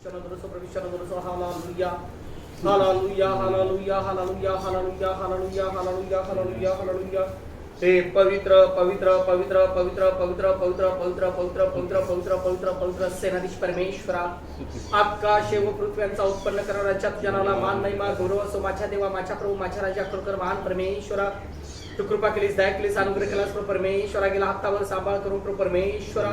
Hallelujah. Hallelujah, hallelujah, hallelujah, hallelujah, hallelujah, hallelujah, hallelujah, hallelujah. हे पवित्र पवित्र पवित्र पवित्र पवित्र पवित्र पवित्र पवित्र पवित्र पवित्र पवित्र पवित्र सेनाधीश परमेश्वरा, आकाश व पृथ्व्यांचा उत्पन्न करणाऱ्या तुझ्या नावाला मान महिमा गौरव असो. माझ्या देवा, माझ्या प्रभू, माझ्या राजा, खरोखर महान परमेश्वरा, तू कृपा केलीस, दया केलीस, अनुग्रह केलास प्रभू परमेश्वरा. गेला हप्तावर सांभाळ करून प्रभू परमेश्वरा,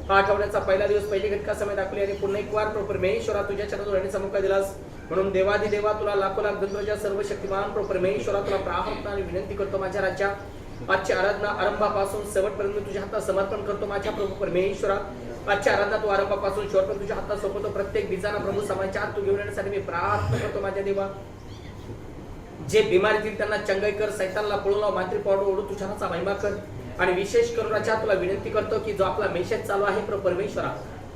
हा आठवड्याचा पहिला दिवस पहिली घटका समय दाखवली आणि पुन्हा एक वार प्रभू परमेश्वरा तुझ्या चरणात समुखा दिलास. म्हणून देवादी देवा तुला लाखो लाख धन्यवाद. सर्व शक्तिमान प्रभू परमेश्वरा, तुला प्रार्थना आणि विनंती करतो माझ्या राजा. आजची आराधना आरंभापासून शेवटपर्यंत तुझ्या हातात समर्पण करतो माझ्या प्रभू परमेश्वरा. आजची आराधना तू आरंभापासून शेवटपर्यंत तुझ्या हातात सोपवतो. प्रत्येक बीजाना प्रभू समाजाच्या आत तू घेऊन येण्यासाठी मी प्रार्थना करतो माझ्या देवा. जे बिमारीतील त्यांना चंगाई कर, सैतानला पळून लाव, मांत्रिक पावडर ओढू, तुझ्या हातचा महिमा कर. आणि विशेष करून राजा तुला विनंती करतो की जो आपला मेसेज चालू आहे प्रभू परमेश्वरा,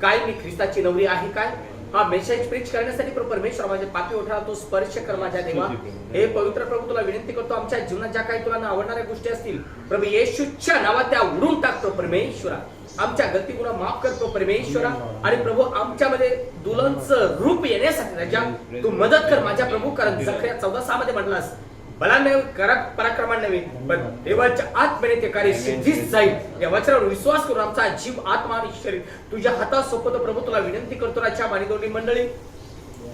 काय मी ख्रिस्ताची नवरी आहे काय, हा मेसेज प्रीच करण्यासाठी प्रभू परमेश्वरा माझे पापी ओठाला तो स्पर्श कर माझ्या देवा. हे पवित्र प्रभू तुला विनंती करतो, आमच्या जीवनात ज्या काही तुला न आवडणाऱ्या गोष्टी असतील प्रभू येशूच्या नावात त्या उडून टाक प्रभू परमेश्वरा. आमच्या गलती गुन्हा माफ कर प्रभू परमेश्वरा. आणि प्रभू आमच्यामध्ये दुल्हनचं रूप येण्यासाठी राजा तू मदत कर माझ्या प्रभू. कारण जकर्या 14:6 मध्ये म्हटलास, बलाने पराक्रमाने नव्हे पण देवाच्या आत्म्याने ते कार्य सिद्धीस जाईल. या वचनावर विश्वास करून आमचा जीव, आत्मा आणि शरीर तुझ्या हातात सोपवतो प्रभू. तुला विनंती करतो राजा, माणिदोंडी मंडळी,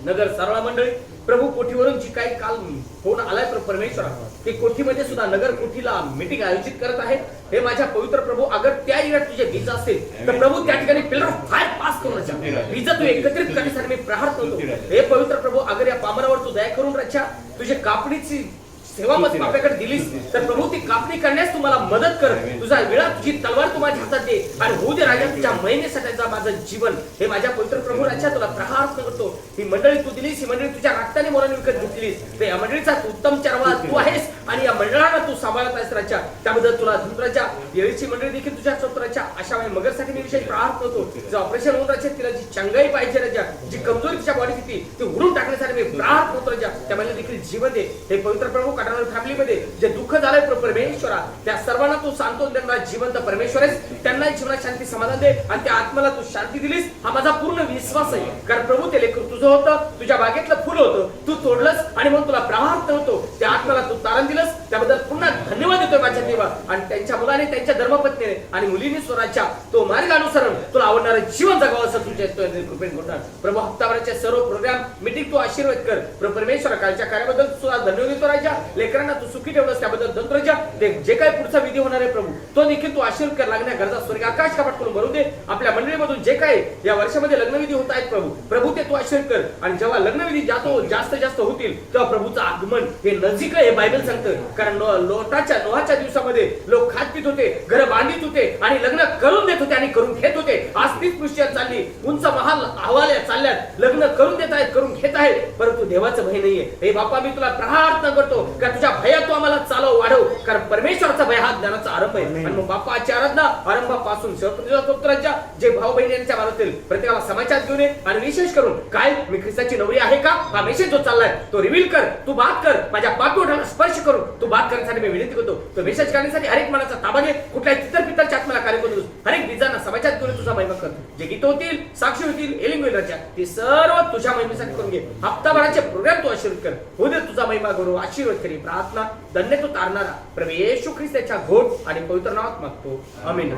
नगर सारळा मंडळी प्रभू, कोठीवरून जी काही काल फोन आलाय प्रभू परमेश्वरा, ते कोठीमध्ये सुद्धा नगर कोठीला मीटिंग आयोजित करत आहेत. हे माझ्या पवित्र प्रभू, अगर त्या एरियात तुझे बीज असेल तर प्रभू त्या ठिकाणी पिलर ऑफ फायर पास करून राजा बीज तू एकत्रित करण्यासाठी मी प्रार्थना करतो. हे पवित्र प्रभू, अगर या पामरावर तू दया करून राजा तुझे कापणीची सेवा मग आपल्याकडे दिलीस तर प्रभू ती कापणी करण्यास तुम्हाला मदत कर. तुझा विळा, तुझी तलवार तू माझ्या हातात दे आणि होऊ दे राजा तुझ्या महिमेसाठी माझं जीवन. हे माझ्या पवित्र प्रभू राजा तुला प्रार्थना करतो. ही मंडळी तू दिलीस, ही मंडळी तुझ्या रक्ताने मोराने विकत घेतलीस. या मंडळीचा तू उत्तम चरवा तू आहेस आणि या मंडळाला तू सांभाळत आहेस राजा. त्याबद्दल तुला धन्यवाद. येळीची मंडळी देखील तुझ्या स्वतःच्या अशा वेळी मगरसाठी मी विशेष प्रार्थना करतो. जे ऑपरेशन होऊन राजा तिला जी चंगाई पाहिजे राजा, जी कमजोरी तिच्या बॉडीची ती उडून टाकण्यासाठी मी प्रार्थना करतो राजा. त्यामध्ये देखील जीवन दे. हे पवित्र प्रभू, फॅमिलीमध्ये जे दुःख झालंय प्रभू परमेश्वरा, त्या सर्वांना तू सांत्वन देणारा जिवंत परमेश्वर आहेस. त्यांना जीवनात शांती समाधान दे आणि त्या आत्म्याला तू शांती दिलीस हा माझा पूर्ण विश्वास आहे. कारण प्रभू ते लेकरू तुझं होतं, तुझ्या बागेतलं फुल होतं, तू तोडलंस आणि मग तुला प्रार्थना होतो त्या आत्म्याला तू तारण दिलंस. त्याबद्दल पुन्हा धन्यवाद देतोय माझ्या देवा. आणि त्यांच्या मुलाने, त्यांच्या धर्मपत्नीने आणि मुलीने स्वराच्या तो मार्गानुसरण तुला आवडणारं जीवन जगावं असं तुझ्या कृपेने घडणार प्रभू. हप्ताभराचे सर्व प्रोग्राम मीटिंग तू आशीर्वाद कर प्रभू परमेश्वरा. कालच्या कार्याबद्दल तुला धन्यवाद देतो राजा. लेकरांना तू सुखी ठेवलंस त्याबद्दल धन्यवाद. जे काही पुढचा विधी होणार आहे प्रभू तो देखील तू आशीर्वाद कर. लागण्या गरजा स्वर्ग आकाश कपाट करून भरून दे. आपल्या मंडळीमधून जे काही या वर्षामध्ये लग्नविधी होत आहेत प्रभू ते तू आशीर्वाद कर. आणि जेव्हा लग्नविधी जास्त होतील तेव्हा प्रभूचं आगमन हे नजीक आहे हे बायबल सांगतं. कारण नोहाच्या दिवसामध्ये लोक खात पित होते, घर बांधित होते आणि लग्न करून देत होते आणि करून घेत होते. आज तीच दृष्ट्या चालली, उंच महाल हवाल्या चालल्यात, लग्न करून देत आहेत, करून घेत आहेत, परंतु देवाचं भय नाहीये. हे बाप्पा, मी तुला प्रार्थना करतो का तुझ्या भयात तू आम्हाला चालव, वाढव. कारण परमेश्वराचा भय हा ज्ञानाचा आरंभ आहे. आणि मग बाप्पाची आराधना आरंभापासून शेवटपर्यंत जे भाऊ बहिणींच्या मानतील प्रत्येकाला समाजात घेऊन ये. आणि विशेष करून काय मी ख्रिस्ताची नवरी आहे का हा मेसेज जो चाललाय तो रिव्हील कर, तू बात कर. माझ्या पापी ओठाला स्पर्श करून तू बात करण्यासाठी मी विनंती करतो. तो मेसेज करण्यासाठी हरेक मनाचा ताबा घे. कुठल्याही पितरच्या आत्म्याला कार्य करू, हरेक बीजांना समाजात घेऊन तुझा महिमा कर. जे गीत होतील, साक्षी होतील, एलिंग होईल राजा, ते सर्व तुझ्या महिमेसाठी करून घे. हप्ताभराचे प्रोग्राम तू आशीर्वाद कर. होऊ दे तुझा महिमा गौरव आशीर्वाद करी. प्रार्थना धन्य तो तारणारा प्रभू येशू ख्रिस्ताच्या घोट आणि पवित्र नावात मागतो. आमेन.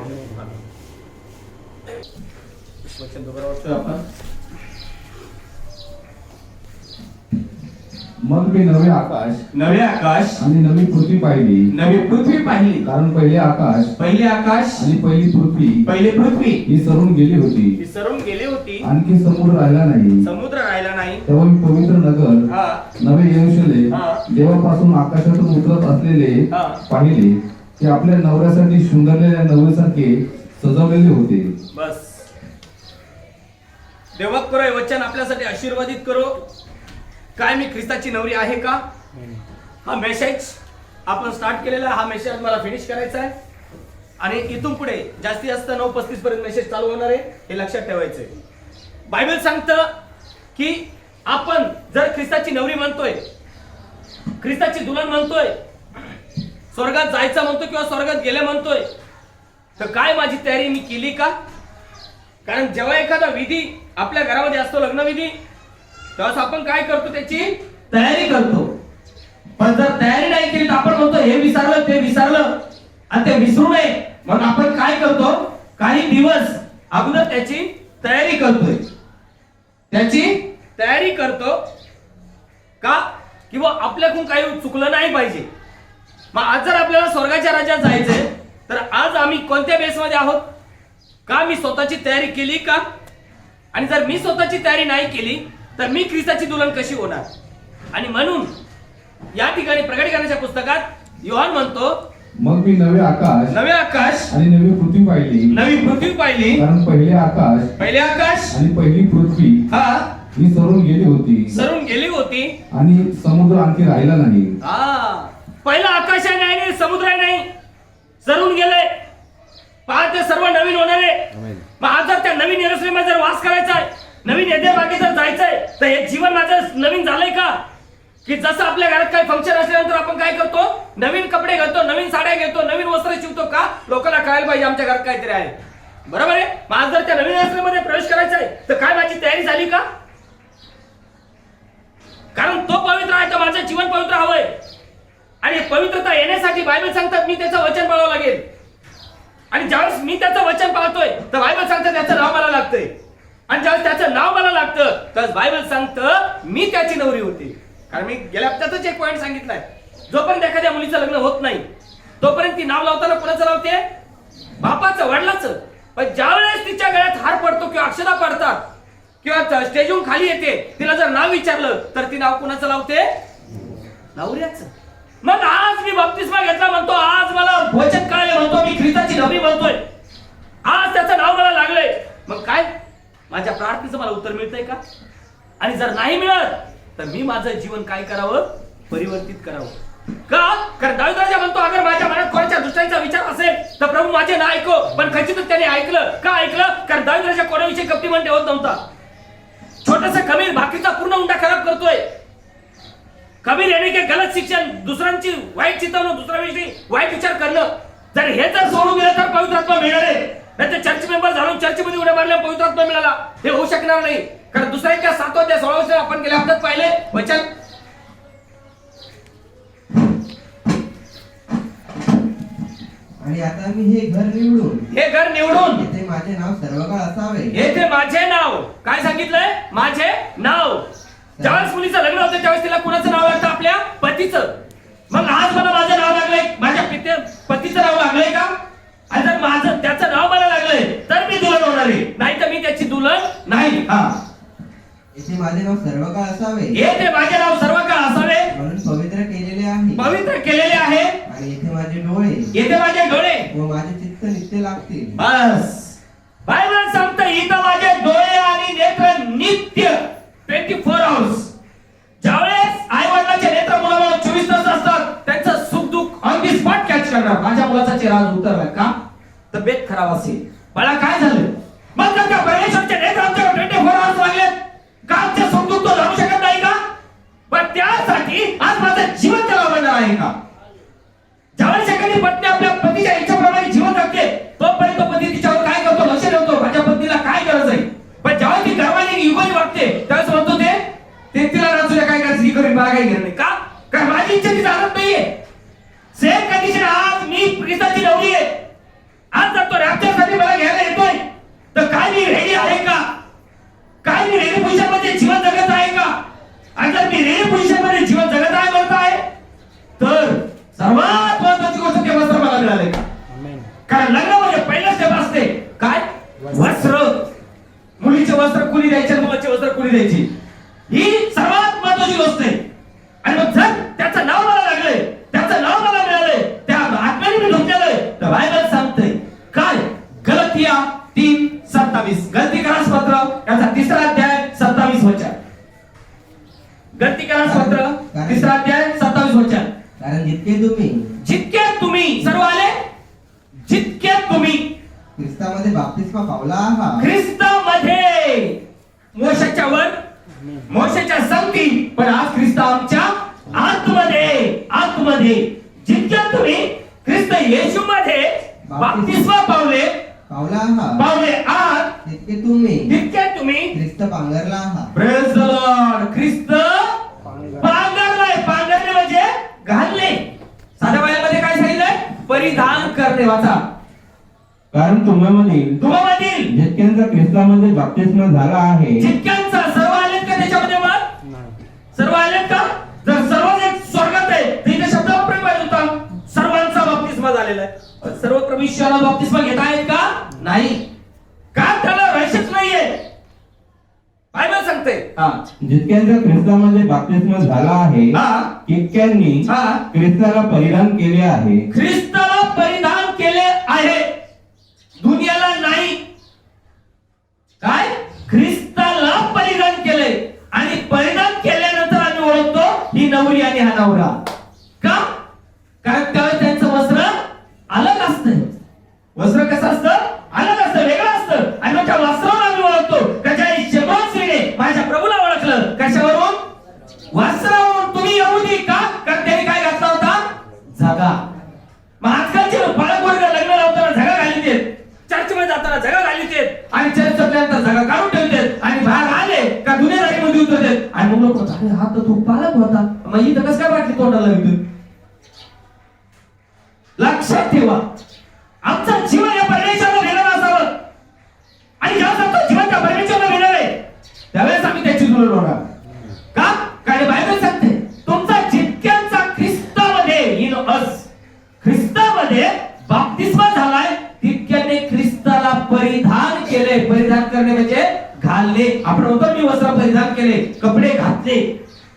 मग मी नवे आकाश आणि नवी पृथ्वी पाहिली. कारण पहिले आकाश आणि पहिली पृथ्वी ही सरून गेली होती. आणखी समुद्र राहिला नाही. तेव्हा मी पवित्र नगर नवे यरूशलेम देवापासून आकाशातून उतरत असलेले पाहिले, ते आपल्या नवऱ्यासाठी शृंगारलेल्या नवरीसारखे सजवलेले होते. बस देवा करो वचन आपल्यासाठी आशीर्वादित करो. काय मी ख्रिस्ताची नवरी आहे का हा मेसेज आपण स्टार्ट केलेला. हा मेसेज मला फिनिश करायचा आहे आणि इथून पुढे जास्तीत जास्त 9:35 पर्यंत मेसेज चालू होणार आहे हे लक्षात ठेवायचंय. बायबल सांगतं की आपण जर ख्रिस्ताची नवरी म्हणतोय, ख्रिस्ताची दुल्हन म्हणतोय, स्वर्गात जायचं म्हणतोय किंवा स्वर्गात गेले म्हणतोय, तर काय माझी तयारी मी केली का? कारण जेव्हा एखादा विधी आपल्या घरामध्ये असतो लग्नविधी, तेव्हा आपण काय करतो? त्याची तयारी करतो. पण जर तयारी नाही केली तर आपण म्हणतो हे विसरलं ते विसरलं आणि ते विसरू नये म्हणून आपण काय करतो? काही दिवस अगोदर त्याची तयारी करतोय. त्याची तयारी करतो का? किंवा आपल्याकडून काही चुकलं नाही पाहिजे. मग आज जर आपल्याला स्वर्गाच्या राज्यात जायचंय तर आज आम्ही कोणत्या बेसमध्ये आहोत? का मी स्वतःची तयारी केली का? आणि जर मी स्वतःची तयारी नाही केली तर मी ख्रिस्ताची दुल्हन कशी होणार? आणि म्हणून या ठिकाणी प्रकटीकरणाच्या पुस्तकात योहान म्हणतो, मग मी नवे आकाश आणि नवी पृथ्वी पाहिली, कारण पहिले आकाश आणि पहिली पृथ्वी ही सरून गेली होती आणि समुद्र आणखी राहिला नाही. पहिला आकाश आहे नाही, समुद्र आहे नाही, सरून गेले. ते सर्व नवीन होणार आहे. मग आज जर त्या नवीन यरूशलेममध्ये जर वास करायचा आहे, नवीन एदेबागे जर जायचंय, तर हे जीवन माझं नवीन झालंय का? की जसं आपल्या घरात काही फंक्शन असल्यानंतर आपण काय करतो? नवीन कपडे घेतो, नवीन साड्या घेतो, नवीन वस्त्र शिवतो का? लोकांना कळायला पाहिजे आमच्या घरात काहीतरी आहे. बरोबर आहे. मग आज जर त्या नवीन यरूशलेममध्ये प्रवेश करायचा आहे तर काय माझी तयारी झाली का? कारण तो पवित्र आहे तर माझं जीवन पवित्र हवंय. आणि पवित्रता येण्यासाठी बायबल सांगतात मी त्याचं वचन पाळावं लागेल. आणि ज्यावेळेस मी त्याचं वचन पाळतोय तर बायबल सांगतं त्याचं नाव मला लागतंय. आणि ज्यावेळेस त्याचं नाव मला लागतं तर बायबल सांगतं मी त्याची नवरी होते. कारण मी गेल्या हप्त्यातच एक पॉईंट सांगितलाय, जोपर्यंत एखाद्या मुलीचं लग्न होत नाही तोपर्यंत ती नाव लावताना कोणाचं लावते? बापाचं, वडिलाचं. पण ज्यावेळेस तिच्या गळ्यात हार पडतो किंवा अक्षता पडतात किंवा स्टेजवरून खाली येते, तिला जर नाव विचारलं तर ती नाव कोणाचं लावते? नवऱ्याचं. मग आज मी बप्तिस्मा घेतला म्हणतो, आज मला वचन कळले म्हणतो, मी ख्रिस्ताची नवरी म्हणतोय, आज त्याचं नाव मला लागलंय. मग काय माझ्या प्रार्थनेचं मला उत्तर मिळतंय का? आणि जर नाही मिळत तर मी माझं जीवन काय करावं? परिवर्तित करावं. का? कारण दावीद राजा म्हणतो, अगर माझ्या मनात कोणाच्या दुष्टांचा विचार असेल तर प्रभू माझे ना ऐको. पण खचितच त्याने ऐकलं. का ऐकलं? कारण दावीद राजा कोणाविषयी कपटी मन ठेवत नव्हता. छोटासा कबीर बाकीचा पूर्ण उंडा खराब करतोय. कबीर याने के गलत शिक्षण, दुसऱ्यांची वाईट चिंतवणं, दुसऱ्याविषयी वाईट विचार करणं, जर हे जर सोडून गेलं तर पवित्र आत्मा मिळणार आहे. नाही तर चर्च मेंबर झालो, चर्चमध्ये उड्या मारल्या पवित्र आत्मा मिळाला, हे होऊ शकणार नाही. कारण दुसऱ्या एका 7 अध्याय 16 वचन आपण गेल्या हप्त्यात पाहिले वचन. आणि आता मी हे घर निवडून येथे माझे नाव सर्व काळ असावे. येथे माझे नाव काय सांगितलंय? माझे नाव. ज्यावेळेस मुलीचं लग्न होतं त्यावेळेस तिला कुणाचं नाव लागतं? आपल्या पतीचं. मग आज मला माझं नाव लागलंय, माझ्या पतीचं नाव लागलंय का? आणि जर माझं त्याचं नाव मला लागलंय तर मी दुल्हन होणार आहे, नाही तर मी त्याची दुल्हन नाही. येथे माझे नाव सर्व काळ असावे. येथे माझे नाव सर्व काळ असावे म्हणून पवित्र केलेले आहे. आणि येथे माझे डोळे व माझे चित्त नित्य लागतील. बस बायबल सांगतं इथं माझे डोळे आणि नेत्र नित्य 24 आवर्स. ज्यावेळेस आई वडिलांचे नेत्र मुलाला 24 तास असतात, त्यांचं सुख दुःख ऑन दी स्पॉट कॅच करणार. माझ्या मुलाचा चेहरा उतरला का? तब्येत खराब असेल, बाळा काय झालं? मग जर का परमेश्वरचे नेत्र आमच्यावर 24 आवर्स लागलेत का आमच्या सुख दुःख तो जाणू शकत नाही का? पण त्यासाठी आज माझं जीवन त्याला आवडणार आहे का? ज्यावेळेस एखादी पत्नी आपल्या पतीच्या इच्छेप्रमाणे जीवन जगते तोपर्यंत पती तिच्यावर काय करतो? लक्ष ठेवतो, माझ्या पत्नीला काय गरज आहे. पण ज्यावेळेस ती गर्वाने युगाने वागते त्यावेळेस म्हणतो ते तिला राजूला काय करायचं ही करून मला काही घेणं नाही. का? कारण माझी इच्छा ती चालत नाहीये. सेम कंडिशन आज मी ख्रिस्ताची नवरी आहे. आज जर तो रॅप्चरसाठी मला घ्यायला येतोय तर काय मी रेडी आहे का? काय मी रेडी पोझिशनमध्ये जीवन जगत आहे का? आणि जर मी रेडी पोझिशनमध्ये जीवन जगत आहे म्हणत आहे तर सर्वात महत्त्वाची गोष्ट ते वस्त्र मला मिळाले का? कारण लग्नामध्ये पहिलं स्टेप असते काय? वस्त्र. मुलीचे वस्त्र कुणी द्यायचे, मुलाचे वस्त्र कुणी द्यायची, ही सर्वात महत्त्वाची गोष्ट आहे. आणि मग जर त्याचं नाव मला लागलंय, त्याचं नाव मला मिळालंय, त्या आत्म्याने मी ढोकलेलंय, तर बायबल सांगतंय काय? गलातिया 3:27 गलतीकरास पत्र याचा 3रा अध्याय 27 वचन. गलतीकरास पत्र 3रा अध्याय 27 वचन. कारण जितके तुम्ही सर्व आले, जितके तुम्ही ख्रिस्तामध्ये बाप्तिस्मा पावला आहात. ख्रिस्तामध्ये मोशाच्या वर, मोशाच्या संगती, पण आज ख्रिस्त आमच्या आतमध्ये जितक्या तुम्ही ख्रिस्त येशूमध्ये बाप्तिस्मा पावले आहात आहात तितके तुम्ही तुम्ही ख्रिस्त पांघरला आहात. Praise the lord. ख्रिस्त पांघरलाय. पांघरणे म्हणजे घालणे. साध्या बायामध्ये काय सांगितलंय? परिधान करणे. वाचा. कारण तुम्हामधील जितक्यांचा ख्रिस्तामध्ये बाप्तिस्मा झाला आहे. जितक्यांचा. सर्व आलेत का त्याच्यामध्ये? मग सर्व आलेत का? जर सर्व एक स्वर्गात आहे तर इथे शब्द वापरून पाहिजे होता सर्वांचा बाप्तिस्मा झालेला आहे. सर्व प्रभू ईश्वराला बाप्तिस्मा घेता आहेत का? नाही. का? त्याला रहस्यच नाहीये. बायबल सांगते जितक्यांचा ख्रिस्तामध्ये बाप्तिस्मा झाला आहे तितक्यांनी ख्रिस्ताला परिधान केले आहे. ख्रिस्ताला परिधान केले आहे. दुनियाला नाही. काय? ख्रिस्ताला परिधान केले. आणि परिधान केल्यानंतर आम्ही ओळखतो ही नवरी आणि हा नवरा. का? कारण त्यावेळेस त्यांचं वस्त्र अलग असतं. वस्त्र कसं असतं? अलग असतं, वेगळं असतं. आणि मग त्या वस्त्रावर आम्ही ओळखतो त्याच्या शेबोन स्त्रीने माझ्या प्रभूला ओळखलं. कशावरून? वस्त्रावरून. तुम्ही यहुदी का? कारण त्यांनी काय घातला होता? झगा. मग आजकालचे बालक वर्ग लग्न लावताना झगा घालीत आहेत, चर्चमध्ये जाताना झगा घालीत आहेत, आणि चर्च संपल्यानंतर झगा काढून ठेवतात आणि बाहेर आले का दुनियादारीमध्ये उतरतात. आणि मग लोक अरे हा तर तो बालक होता, मग इथं कसं काय वाटली तोंडाला इथून? लक्षात ठेवा, आमचं जीवन या परमेश्वराला देणारं असावं. आणि ज्यावेळेस आमचं जीवन त्या परमेश्वराला देणार आहे त्यावेळेस आम्ही त्याची जुळवण होणार. का? कारण बायबल सांगते तुमचा जितक्यांचा ख्रिस्तामध्ये इन अस ख्रिस्तामध्ये बाप्तिस्मा झालाय तितक्याने ख्रिस्ताला परिधान केले. परिधान करणे म्हणजे घालणे. आपण म्हणतो मी वस्त्र परिधान केले, कपडे घातले.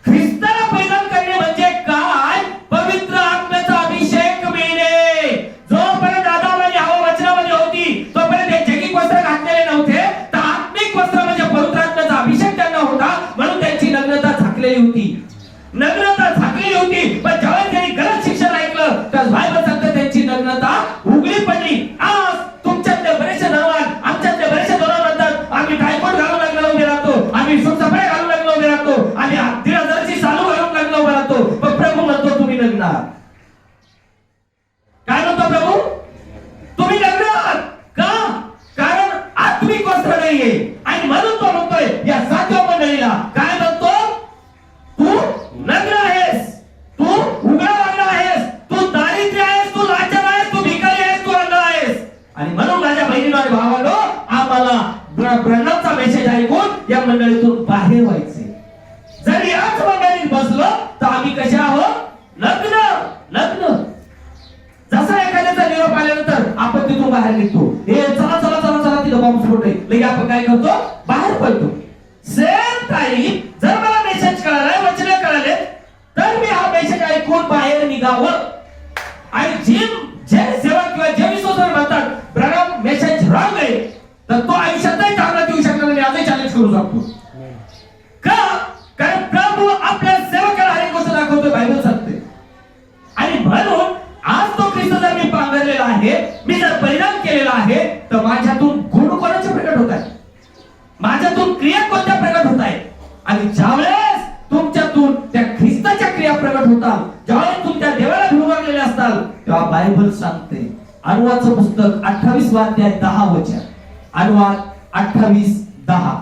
ख्रिस्ताला परिधान करणे म्हणजे काय? पवित्र आत्म्याचा अभिषेक मिळणे. जोपर्यंत आदम आणि हव्वा वचनामध्ये होती तोपर्यंत हे जैविक वस्त्र घातलेले नव्हते, तर आत्मिक वस्त्र म्हणजे पवित्र आत्म्याचा अभिषेक त्यांना होता. म्हणून त्यांची नग्नता झाकलेली होती. नग्नता झाकलेली होती. पण ज्यावेळेस त्यांनी गलत शिक्षण ऐकलं तर बायबल सांगते त्यांची नग्नता उघडी पडली. आज तुमच्यातले बरेचसे धनवान, आमच्यातले बरेचसे धनवान म्हणतात आम्ही टायफॉइड घालून लग्नाला उभे राहतो, आम्ही सुखसफाई घालून लग्न उभे राहतो, आम्ही 1,500ची चालू घालून लग्न उभे राहतो. पण प्रभू म्हणतो तुम्ही लग्न. काय म्हणतो प्रभू? तुम्ही लग्न का? कारण आत्मिक वस्त्र नाहीये. आणि म्हणून तो म्हणतोय या सातव्या मंडळीला काय म्हणतो? तू नग्न आहेस, तू उघडा वागला आहेस, तू दारिद्र्य आहेस, तू लाचार आहेस, तू भिकारी आहेस, तू अंध आहेस. आणि म्हणून माझ्या बहिणींनो आणि भावांनो, आम्हाला ब्रह्माचा मेसेज ऐकून या मंडळीतून बाहेर व्हायचे. जर याच मंडळीत बसलो तर आम्ही कसे आहोत? लग्न. लग्न. जसा एखाद्याचा निरोप आल्यानंतर आपण तिथून बाहेर निघतो. हे चला चला चला चला तिथं बॉम्ब आहे, लगे आपण काय करतो? बाहेर पडतो. सेम टाइम जर मला मेसेज कळालाय, वचन कळाले, तर मी हा मेसेज ऐकून बाहेर निघावं. आणि जे सेवक किंवा जे विश्वासवर म्हणतात ब्रह्म मेसेज रॉंग आहे, तर तो आयुष्यातही चांगला देऊ शकणार नाही. आजही चॅलेंज करू शकतो. का? कारण प्रभू आपल्या सेवकाला हर एक गोष्ट दाखवतो, बायबल सांगते. आणि म्हणून आज तो ख्रिस्त जर मी पांघरलेला आहे, मी जर परिधान केलेला आहे, तर माझ्यातून गुण कोणाचे प्रकट होत आहे? माझ्यातून क्रिया कोणत्या प्रकट होत आहेत? आणि ज्यावेळेस तुमच्यातून त्या ख्रिस्ताच्या क्रिया प्रकट होतात, ज्यावेळेस तुमच्या देवाला भिवलेले असतात, तेव्हा बायबल सांगते. अनुवादचं पुस्तक 28 अध्याय 10 वचन. अनुवाद 28:10.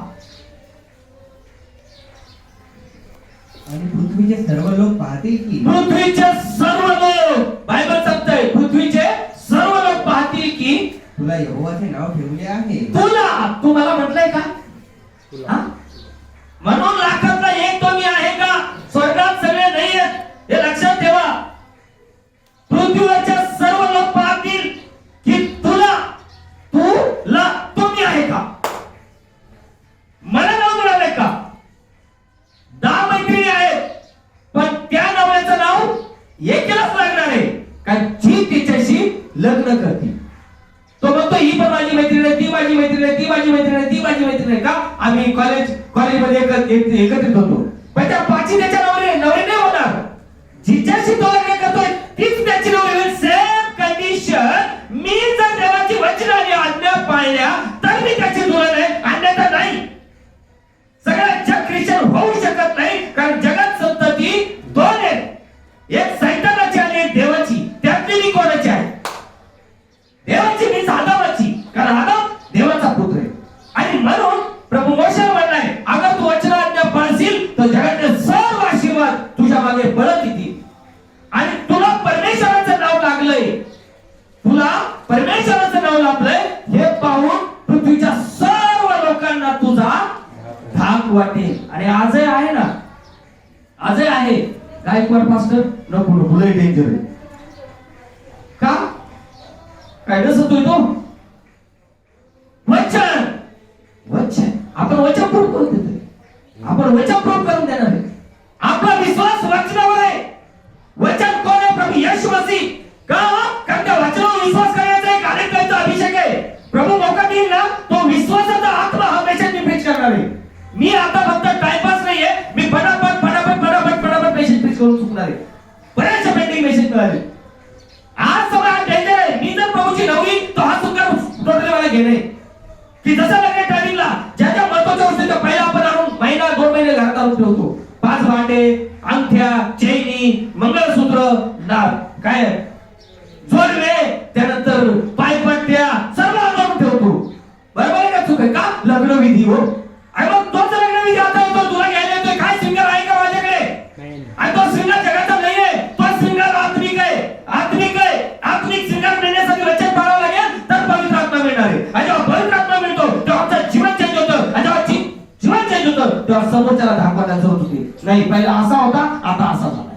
आणि पृथ्वीचे सर्व लोक पाहतील की पृथ्वीचे सर्व लोक, बायबल सांगते पृथ्वीचे सर्व लोक पाहतील की तुला यहोवाचे नाव ठेवले आहे. तुला, तू मला म्हटलंय का? म्हणून लाखातला एक तो मी आहे का? स्वर्गात सगळे नाही आहेत, हे लक्षात ठेवा. पृथ्वीवरच्या सर्व लोक पाहतील की तुला तुम्ही आहे का? मला नाव मिळालंय का? 10 मैत्रिणी आहेत, पण त्या नवऱ्याचं नाव एकेलाच लागणार आहे, कारण जी तिच्याशी लग्न करते. तो म्हणतो ही पण माझी मैत्रीण आहे, ती माझी मैत्रीण आहे, ती माझी मैत्रीण आहे, ती माझी मैत्रीण आहे. का? आम्ही कॉलेजमध्ये एकत्रित होतो. पण त्या पाची त्याच्या नवरे नाही होणार. जिच्याशी तो लग्न करतोय तीच त्याची नवरी होईल. Same condition. मी जर देवाची वचन आणि आज्ञा पाळल्या तर मी त्याची दुल्हन आहे, अन्यथा नाही. सगळ्या जग ख्रिश्चन होऊ शकत नाही, कारण जगात संतती 2 आहेत, एक सैतानाची आणि एक देवाची. त्यातली मी कोणाची आहे? देवाची. मी आदमाची, कारण आदम देवाचा पुत्र आहे. आणि म्हणून प्रभू मोशे येईल तर जगातले सर्व आशीर्वाद तुझ्या मागे पळत येतील आणि तुला परमेश्वराचं नाव लागलंय, तुला परमेश्वराचं नाव लागलंय हे पाहून पृथ्वीच्या सर्व लोकांना तुझा धाक वाटेल. आणि आजही आहे ना, आजही आहे. गायकवाड पास्टर नको नको लय डेंजर आहे. का काय नसतोय तो वचन, वचन आपण वचन प्रूफ करून देतोय, आपण वचन प्रूफ करून देणार आहे. आपला विश्वास वचनावर आहे. वचन कोण आहे? प्रभू येशू मसीह. का? कारण त्या वचनावर विश्वास करण्याचा एक अनेकांचा अभिषेक आहे. प्रभू मौका देईल ना तो विश्वासाचा आत्मा हा मेसेज मी प्रीच करणार आहे. मी आता फक्त टाइमपास नाहीये, मी फटाफट फटाफट फटाफट फटाफट मेसेज प्रीच करून चुकणार आहे. बऱ्याचशा पेंडिंग मेसेज मिळाले. आज सगळा डेंजर आहे. मी जर प्रभूची नवरी तो हा सुद्धा टोटली मला घेणे की जसं लग्न टायमिंगला ज्या ज्या महत्वाच्या वस्तू पहिला आपण आणून महिना 2 महिने घरात आणून ठेवतो. 5 भांडे, अंगठ्या, चैनी, मंगळसूत्र, काय जोडवे, त्यानंतर पायपट्ट्या सर्व आणून ठेवतो. बरोबर आहे का? चूक आहे का? लग्नविधी हो. आणि मग तोच लग्नविधी आता होतो तुला घ्यायला येतोय. काय सिंगर आहे का माझ्याकडे? आणि तो सिंगर जगाचा नाहीये, तो सिंगर आत्मिक आहे. आत्मिक आहे. आत्मिक सिंगर मिळण्यासाठी वचन पाळावं लागेल तर पवित्र आत्मा मिळणार आहे. आणि जेव्हा पवित्र आत्मा मिळतो तेव्हा आमचं जीवन चेंज होतं. आणि जेव्हा जीवन चेंज होतं तेव्हा समोरच्याला धाकवायला जरूर होते. नाही पहिला असा होता आता असा झाला.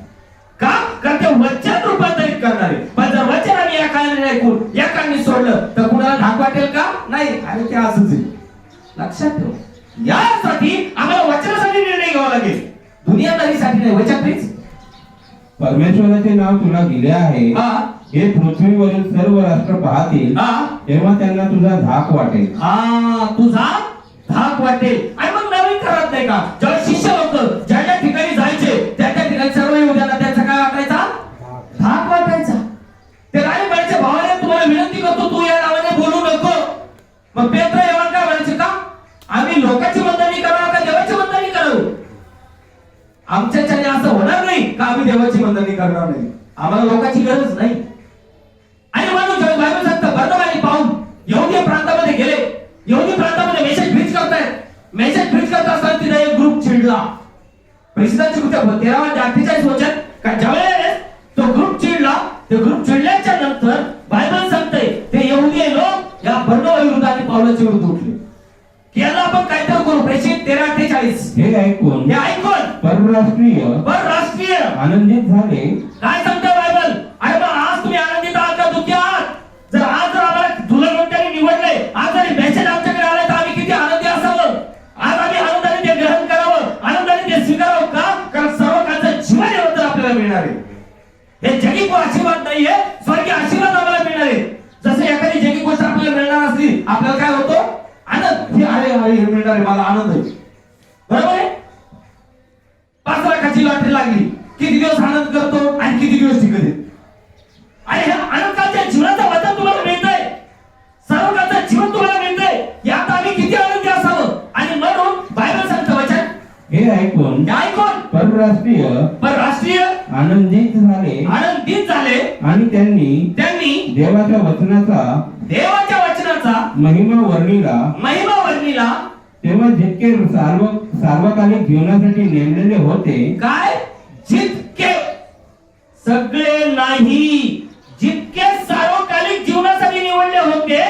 का? कारण ते वचन रूपांतरित करणारे. पण जर वचन आम्ही या काळाने ऐकून या काळाने सोडलं तर कुणाला धाक वाटेल का? नाही. अरे ते असंच आहे. लक्षात ठेव. यासाठी आम्हाला वचनासाठी निर्णय घ्यावा लागेल, दुनियादारीसाठी नाही. वचन प्लीज. परमेश्वराचे नाव तुला दिले आहे, हे पृथ्वीवरील सर्व राष्ट्र पाहतील, तेव्हा त्यांना तुझा धाक वाटेल. तुझा धाक वाटेल. आणि मग नवीन करत नाही का? जेव्हा शिष्य लोक ज्या ज्या ठिकाणी जायचे त्या त्या ठिकाणी सर्व येऊद्याला त्यांचा काय वाटायचा? धाक वाटायचा. ते राणी म्हणायचे भावाने तुम्हाला विनंती करतो तू या नावाने बोलू नको. मग पेत्र एवढं काय म्हणायचे? का आम्ही लोकांची बंधनी करावं का देवाची बंधनी करावं? आमच्याच्याने असं होणार नाही का आम्ही देवाची बंधनी करणार नाही. आम्हाला लोकांची गरज नाही. आणि म्हणून जेव्हा बायबल सांगतं बर्नबाने पाहून यहुदी प्रांतामध्ये गेले. यहुदी प्रांतामध्ये मेसेज प्रीच करतायत. मेसेज प्रीच करत असताना तिथे एक ग्रुप चिडला. प्रेषितांची कृत्य 13:48 वचन का ज्यावेळेस तो ग्रुप चिडला, ते ग्रुप चिडल्याच्या नंतर बायबल सांगते ते यहुदी लोक या बर्नबा विरुद्ध आणि पाऊलाच्या विरुद्ध उठले. याला आपण काहीतरी करू. प्रेषित 13:48 हे ऐकून परराष्ट्रीय आनंदित झाले. काय सांगते बायबल? अरे मग आज तुम्ही आनंदित आहात का दुःखी आहात? जर आम्हाला धुलवंतांनी निवडले, आज जरी मेसेज आमच्याकडे आला तर आम्ही किती आनंदी असावं. आज आम्ही आनंदाने ते ग्रहण करावं, आनंदाने ते स्वीकारावं. का? कारण सर्व काळचं जीवन एवढं आपल्याला मिळणार आहे. हे जगी आशीर्वाद नाहीये, स्वर्गीय आशीर्वाद आम्हाला मिळणार आहे. जसं एखादी जगी गोष्ट आपल्याला मिळणार असली आपल्याला काय होतो? आनंद. अरे अरे हे मिळणार आहे मला आनंद आहे. बरोबर आहे. 5 लाखाची लॉटरी लागली, किती दिवस आनंद करतो आणि किती दिवस टिकते. आणि हे आनंदाच्या जीवनाचं वचन तुम्हाला मिळतंय, सर्व काळचं जीवन तुम्हाला मिळतंय. यात आम्ही किती आनंदी असावं. आणि म्हणून बायबल सांगतं वचन हे ऐकून परराष्ट्रीय आनंदित झाले आणि त्यांनी देवाच्या वचनाचा महिमा वर्णिला. तेव्हा जितके सार्वकालिक जीवनासाठी नेमलेले होते, काय? जितके, सगळे नाही, जितके सार्वकालिक जीवनासाठी निवडले होते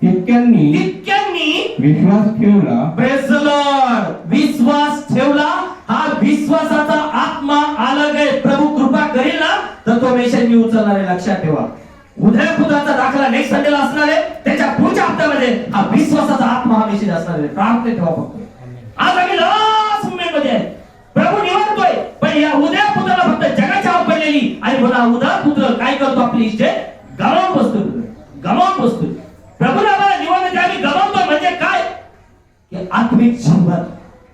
तितक्यांनी विश्वास ठेवला. Praise the Lord. विश्वास ठेवला. हा विश्वासाचा आत्मा अलग आहे. प्रभू कृपा करेल ना तर तो मेसेज मी उचलणार आहे. लक्षात ठेवा. उदयपुत्राचा दाखला नेक्स्ट संडेला असणार आहे. त्याच्या पुढच्या हप्त्यामध्ये हा विश्वासाचा आत्मा हा मेसेज असणार आहे. प्रार्थना ठेवा फक्त. आज आम्ही लास्ट मोमेंट मध्ये आहे. प्रभू निवडतोय पण या उदयपुत्राला फक्त जगाची आव पडलेली. आणि म्हणा उदयपुत्र काय करतो? आपली इच्छे गमावून बसतो. प्रभूने आम्हाला निवडले आम्ही गमावतोय म्हणजे काय? आत्मिक जीवन.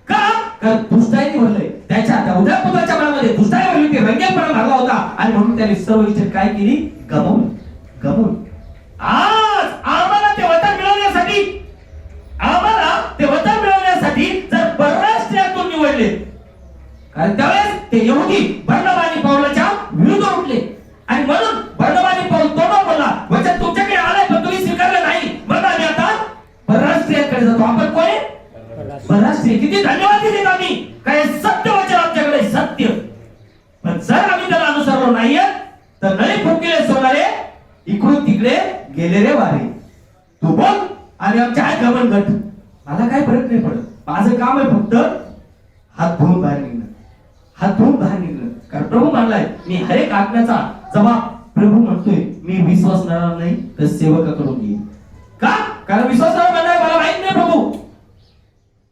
का? कारण दुष्टाईने भरलंय. त्याच्या उदयपुत्राच्या मनामध्ये दुष्टाई भरली होती, रंगेपणा भरला होता. आणि म्हणून त्याने सर्व इच्छा काय केली? गमावली. आज आम्हाला ते वचन मिळवण्यासाठी जर परराष्ट्रीयातून निवडले, कारण त्यावेळेस ते यहुदी बर्नबा आणि पाऊलाच्या विरुद्ध उठले. आणि म्हणून बर्नबा आणि पाऊल तोंडावर बोलला वचन तुमच्याकडे आलंय पण तुम्ही स्वीकारलं नाही, म्हणून आम्ही आता परराष्ट्रीयाकडे जातो. आपण कोण? परराष्ट्रीय. किती धन्यवाद दिले आम्ही. काय सत्य इकडून तिकडे गेले रे वारे. तू बोल आणि आमच्या हात गमन गट. मला काय फरक नाही पडत. माझं काम आहे फक्त हात धुवून बाहेर निघणं, हात धुवून बाहेर निघणं. कारण प्रभू म्हणलाय मी हर एक आज्ञाचा जबाब, प्रभू म्हणतोय मी विश्वासणारा नाही तर सेवकाकडून घेईन. का? कारण विश्वासणारा म्हणलाय मला माहित नाही प्रभू,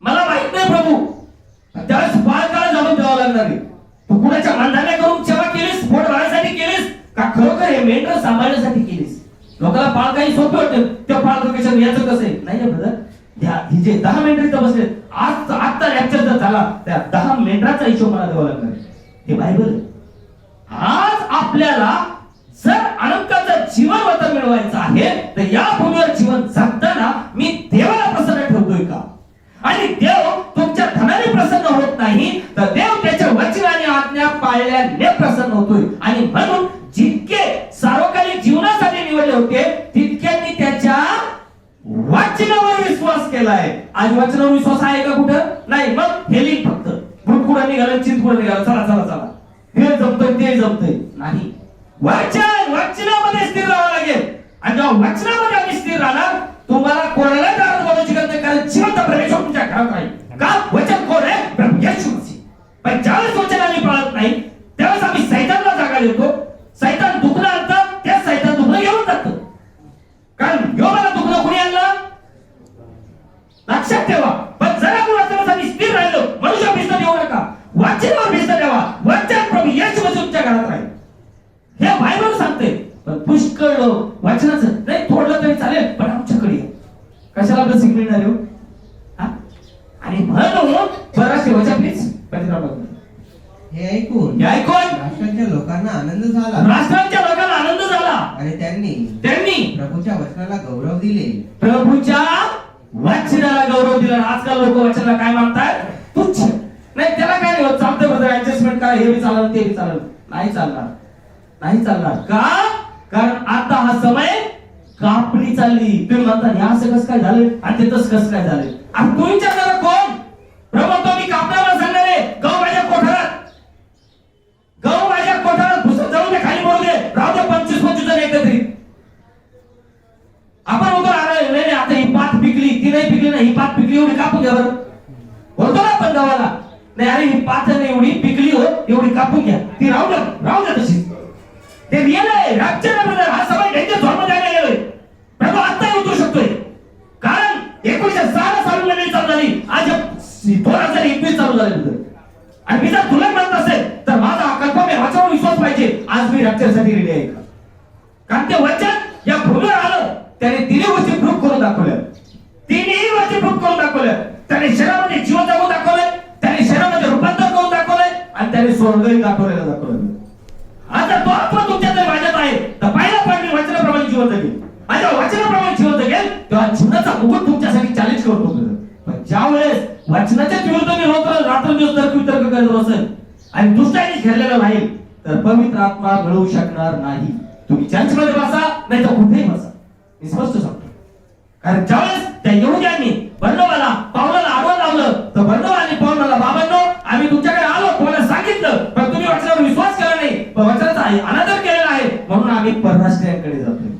मला माहित नाही प्रभू. त्यावेळेस बाळकाला जबाब द्यावा लागणार आहे. तू कुणाच्या मानधन्या करून सेवा केलीस, पोट भरण्यासाठी केलीस का खरोखर हे मेंढर सांभाळण्यासाठी केलीस? लोकांना पाळ काही सोपे वाटत, त्या पाळ लोकेशन याचं कसं आहे? नाही ब्रदर, ही जे 10 मेंढर इथं बसले, आज आजचा लेक्चर जर झाला त्या 10 मेंढराचा हिशोब मला द्यावा लागणार. हे बायबल आहे. आज आपल्याला जर अनंताचं जीवन वतन मिळवायचं आहे तर या भूमीवर जीवन जगताना मी देवाला प्रसन्न ठेवतोय का? आणि देव तुमच्या धनाने प्रसन्न होत नाही तर देव त्याच्या वचनाने आज्ञा पाळल्याने प्रसन्न होतोय. आणि म्हणून जितके सार्वकालिक जीवनासाठी निवडले होते तितक्यांनी त्याच्या वचनावर विश्वास केलाय. आज वचनावर विश्वास आहे का कुठं? नाही. मग हेलिंग फक्त भूतकुडा निघाला, चिंतकुडा निघाला, चला चला चला, हे जमतंय ते जमतंय. नाही, वचनामध्ये स्थिर राहावं लागेल. आणि जेव्हा वचनामध्ये आम्ही स्थिर राहणार तुम्हाला कोणाला कारण बनवू शकत नाही. कारण जिवंत परमेश्वर तुमच्या घरात राहील. का? वचन कोण आहे? प्रभू येशू मसीह. पण ज्यावेळेस वचन आम्ही पाळत नाही त्यावेळेस आम्ही सैतानला जागा देतो. सैतान दुखणं आणतं, त्या सैतान दुखणं घेऊन जातं. कारण योबाला दुखणं कुणी आणलं? लक्षात ठेवा. पण जर आपण वचनासाठी स्थिर राहिलो, मनुष्य भिस्त देऊ नका, वचनावर भिस्त द्यावा. वचन प्रभू येशू मसीह तुमच्या घरात राहील. हे बायबल सांगते. पण पुष्कळ लोक वचनाचं नाही, थोडलं तरी चालेल पण आमच्याकडे कशाला आपलं सिग्नल मिळणार हो? आणि म्हणून बराच ठेवायचा प्लीज. हे ऐकून राष्ट्रांच्या लोकांना आनंद झाला. राष्ट्रांच्या लोकांना आनंद झाला आणि त्यांनी प्रभूच्या वचनाला गौरव दिले. प्रभूच्या वचनाला गौरव दिला. आजकाल लोक वचनाला काय मानतात? तुच्छ. नाही, त्याला काय नाही होत, चालतं ब्रदर, ऍडजस्टमेंट करा, हे बी चाललं ते बी चाललं. नाही चालणार, नाही चालणार. का? कारण आता हा समय कापणी चालली. तुम्ही म्हणता हे असं कसं काय झालं आणि ते तसं कसं काय झालं? आणि तू विचारणार कोण? प्रभू तो मी कापण्याला सांगणार आहे. गहू माझ्या कोठारात, गहू माझ्या कोठारात भुसं जाऊ दे, खाली पडू दे, राहू दे 25-25 जण एकत्रित. आपण उभं राहणार नाही. आता ही पात पिकली, ती नाही पिकली ना, ही पात पिकली, एवढी कापून घ्या बरं. बोलतो ना आपण गावाला, नाही अरे ही पात एवढी पिकली हो, एवढी कापून घ्या, ती राहू द्या तशी. ते रिअल आहे. राज्यामध्ये हा समय डेंजर झोनमध्ये आलेला आहे. प्रभू आता उतरू शकतोय. कारण 1906 साली चालू झाली, आज 2021 चालू झाले. आणि मी जर तुला म्हणत असेल तर माझा कन्फर्म आहे, वाचनावर विश्वास पाहिजे. आज मी राज्यासाठी रेडी आहे का? कारण ते वचन या भूमीवर आलं, त्याने तिन्ही गोष्टी प्रूफ करून दाखवल्या. तिन्ही गोष्टी प्रूफ करून दाखवल्या. त्याने शरीरामध्ये जीवन जगून दाखवलंय, त्याने शरीरामध्ये रूपांतर करून दाखवलंय आणि त्याने स्वर्गही दाखवलं. आता तो आत्मा तुमच्यात माझ्यात आहे तर पहिला पण मी वचनाप्रमाणे जीवन जगेल. आणि वचनाप्रमाणे जीवन जगेल तेव्हा जीवनाचा मुकुट तुमच्यासाठी चॅलेंज करतो. पण ज्या वेळेस वचनाच्या विरुद्ध मी रात्रंदिवस तर्क करत बसेल आणि दुष्टाने घेरलेलं राहील तर पवित्र आत्मा मिळवू शकणार नाही. तुम्ही चर्चमध्ये बसा नाही तर कुठेही बसा, मी स्पष्ट सांगतो. कारण ज्यावेळेस त्या यहुद्यांनी बर्नबाला पावलाला आडवं लावलं तर बर्नबा आणि पावलाला, बाबांनो आम्ही तुमच्याकडे आलो, तुम्हाला सांगितलं पण तुम्ही वचनावर विश्वास केला नाही, वचनाचा अनादर केलेला आहे, म्हणून आम्ही परराष्ट्रीयांकडे जातोय.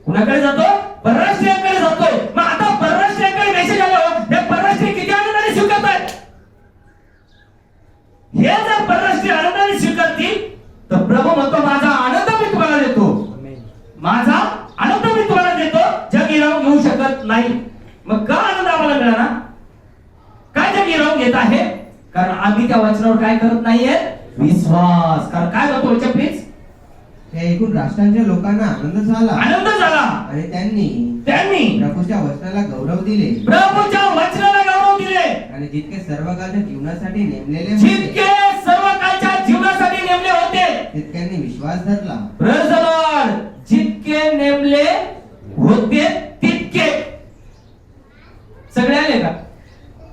कुणाकडे जातो? परराष्ट्रीयांकडे जातोय. मग आता परराष्ट्रीयांकडे मेसेज आल्यावर हे परराष्ट्रीय किती आनंदाने स्वीकारतात? हे जर परराष्ट्रीय आनंदाने स्वीकारतील तर प्रभू म्हणतो माझा आनंद मी तुम्हाला देतो, माझा आनंद मी तुम्हाला देतो, जग हिरावून घेऊ शकत नाही. मग का आनंद आम्हाला मिळाला? काय जग हिरावून घेत आहे? कारण आम्ही त्या वचनावर काय करत नाहीये? विश्वास. कारण काय म्हणतो वचन प्लीज? हे ऐकून राष्ट्रांच्या लोकांना आनंद झाला आणि त्यांनी प्रभूच्या वचनाला गौरव दिले. प्रभूच्या वचनाला गौरव दिले. आणि जितके सर्वकाळच्या जीवनासाठी नेमलेले होते तितक्यांनी विश्वास धरला. Praise the Lord. जितके नेमले होते तितके सगळे आले का?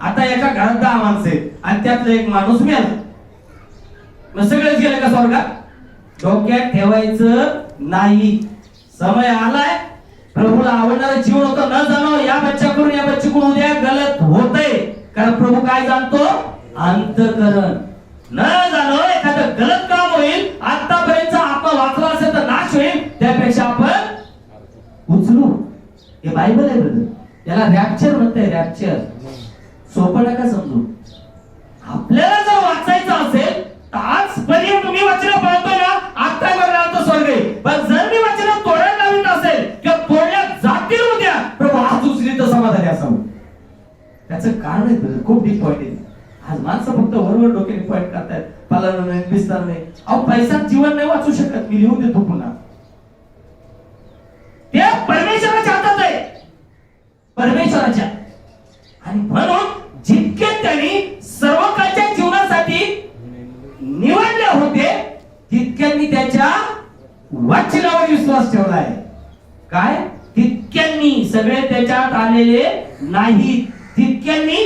आता एका घरात 10 माणसं आहेत आणि त्यातलं एक माणूस मेला, मग सगळेच गेले का स्वर्गात? डोक्यात ठेवायचं नाही. समय आलाय, प्रभूला आवडणारं जीवन होतं. न जाणो या बच्च्याकडून या बच्चीकडून उद्या गलत होतंय. कारण प्रभू काय जाणतो? अंतःकरण. न जाणो एखादं गलत काम होईल, आतापर्यंत आत्मा वाचला असेल तर नाश होईल, त्यापेक्षा आपण हे बायबल आहे ब्रदर. त्याला रॅप्चर म्हणते, रॅप्चर. सोपं नका समजू. आपल्याला जर वाचायचं असेल तर आजपर्यंत तुम्ही वचन पळतोय ना, आता मरणाचं स्वर्ग आहे. पण जर मी वचन तोडायला लावित असेल किंवा तोडल्या जातील उद्या, प्रभू आज उचली तर समाधानी असावं. त्याचं कारण आहे ब्रदर, खूप डीप पॉइंट आहे. आज माणसं फक्त वरवर डोक्याने पॉइंट करतायत, पालन नाही, विस्तार नाही. अहो पैसा जीवन नाही वाचू शकत. मी लिहून देतो पुन्हा. ते परमेश्वराच्या हातात आहे, परमेश्वराच्या. आणि म्हणून जितके त्यांनी सर्व काळच्या जीवनासाठी निवडले होते तितक्यांनी त्याच्या वचनावर विश्वास ठेवला आहे. काय? तितक्यांनी, सगळे त्याच्यात आलेले नाही, तितक्यांनी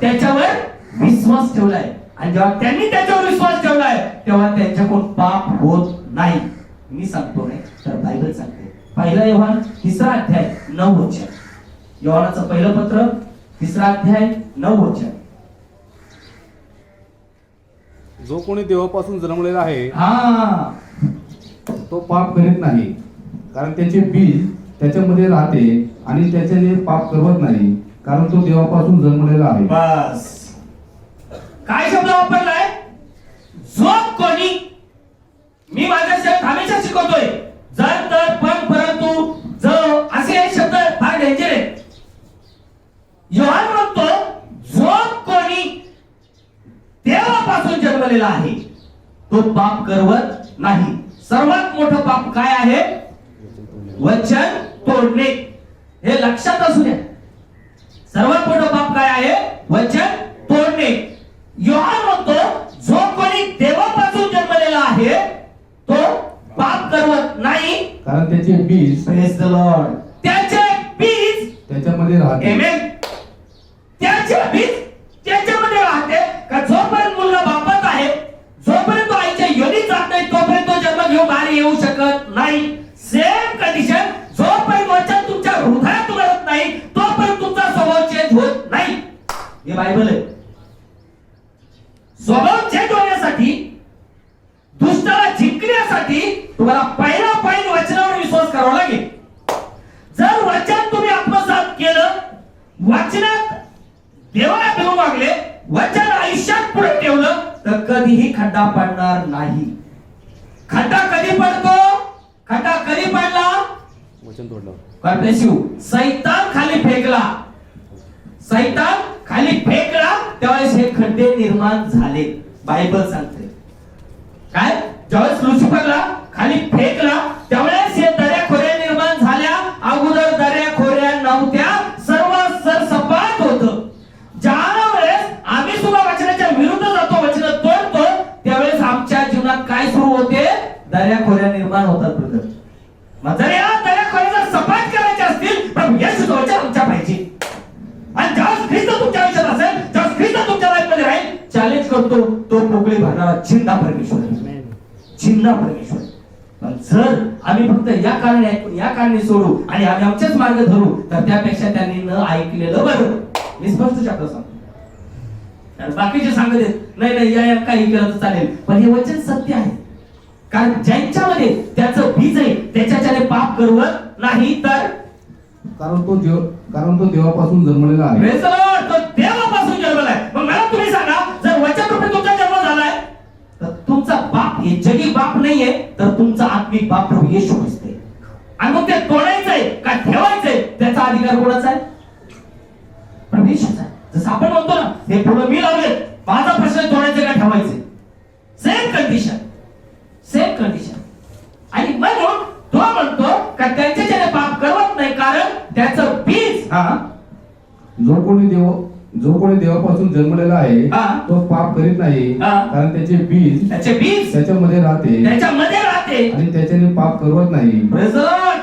त्याच्यावर विश्वास ठेवलाय. आणि जेव्हा त्यांनी त्याच्यावर विश्वास ठेवलाय तेव्हा त्यांच्याकडून पाप होत नाही. मी सांगतो नाही तर बायबल सांगते. पहिला योहान 3 अध्याय 9 वचन. योहानाचं पहिलं पत्र 3 अध्याय 9 वचन. जो कोणी देवापासून जन्मलेला आहे हा, तो पाप करीत नाही, कारण त्याचे बीज त्याच्यामध्ये राहते आणि त्याच्याने पाप करत नाही, कारण तो देवापासून जन्मलेला आहे. बस. काय शब्द वापरलाय? जो कोणी. मी माझ्या हमेशा शिकवतोय जर तर पण परंतु जो असे हे शब्द फार डेंजर आहे. योहान म्हणतो जो कोणी देवापासून जन्मलेला आहे तो पाप करवत नाही. सर्वात मोठं पाप काय आहे? वचन तोडणे. हे लक्षात असू द्या. सर्वात मोठं पाप काय आहे? वचन तोडणे. योहान म्हणतो जो कोणी देवापासून जन्मलेला आहे तो पाप करवत नाही, कारण त्याचे बीज प्रेज द लॉर्ड, त्याचे बीज त्याच्यामध्ये राहते. आमेन. त्याचे बीज त्याच्यामध्ये राहते. का जोपर्यंत मुलगा बापात आहे, जोपर्यंत तो आईच्या योनीत जात नाही तोपर्यंत तो जन्म घेऊन बाहेर येऊ शकत नाही. सेम कंडिशन, जोपर्यंत वचन तुमच्या हृदयात उतरत नाही तोपर्यंत तुमचा स्वभाव चेंज होत नाही. हे बायबल आहे. स्वभाव चेंज होण्यासाठी, दुष्टाला जिंकण्यासाठी तुम्हाला पहिला पॉइंट वचनावर विश्वास करावा लागेल. जर वचन तुम्ही आत्मसात केलं, वचनात देवाला धरून वागले, वचन आयुष्यात पुढे ठेवलं तर कधीही खड्डा पडणार नाही. खड्डा कधी पडतो? खड्डा कधी पडला? वचन तोडलं. God bless you. सैतान खाली फेकला, सैतान खाली फेकला त्यावेळेस हे खड्डे निर्माण झाले. बायबल सांगते. काय? ज्यावेळेस लुसिफरला खाली फेकला त्यावेळेस हे दऱ्याखोऱ्या निर्माण झाल्या. अगोदर दऱ्याखोऱ्या नव्हत्या, सर्व सरसपाट होतं. ज्यावेळेस आम्ही सुद्धा वचनाच्या विरुद्ध जातो, वचन तोडतो, त्यावेळेस आमच्या जीवनात काय सुरू होते? दऱ्याखोऱ्या निर्माण होतात ब्रदर. मग जर या दऱ्याखोऱ्या सपाट करायच्या असतील तर येशूचं वचन आमच्या पाहिजे. आणि ज्यावेळेस ख्रिस्त तुमच्या आयुष्यात असेल, ज्यावेळेस ख्रिस्त तुमच्या लाईफमध्ये राहील, चॅलेंज करतो तो पोकळी भरणारा चिंता परमेश्वर, चिंता परमेश्वर. पण जर आम्ही फक्त या कारणे ऐकून या कारणे सोडू आणि आम्ही आमचेच मार्ग धरू तर त्यापेक्षा त्यांनी न ऐकलेलं बरं. मी स्पष्ट शब्द सांगतो. बाकीचे सांगत आहेत नाही नाही या काही केलं तर चालेल, पण हे वचन सत्य आहे. कारण ज्यांच्यामध्ये त्याचं बीज आहे त्याच्याने पाप करवत नाही, तर कारण तो देवापासून जन्मलेला आहे. Praise the Lord. तो देवापासून जन्मलाय. मग मला तुम्ही सांगा, जर वचन रूपी तुमचा जन्म झालाय तर तुमचा बाप हे जगी बाप नाहीये, तर तुमचा आत्मिक बाप प्रभू येशू ख्रिस्त आहे. आणि मग ते तोडायचंय का ठेवायचंय त्याचा अधिकार कोणाचा आहे? प्रभू येशूचा. जसं आपण म्हणतो ना, हे पुढे मी लावले, माझा प्रश्न तोडायचं का ठेवायचंय. Same condition, same condition. आणि म्हणून तो म्हणतो का त्यांच्याने पाप करवत नाही, कारण त्याचं बीज जो कोणी देवापासून जन्मलेला आहे तो पाप करीत नाही, कारण त्याचे बीज त्याच्यामध्ये राहते आणि त्याच्याने पाप करवत नाही.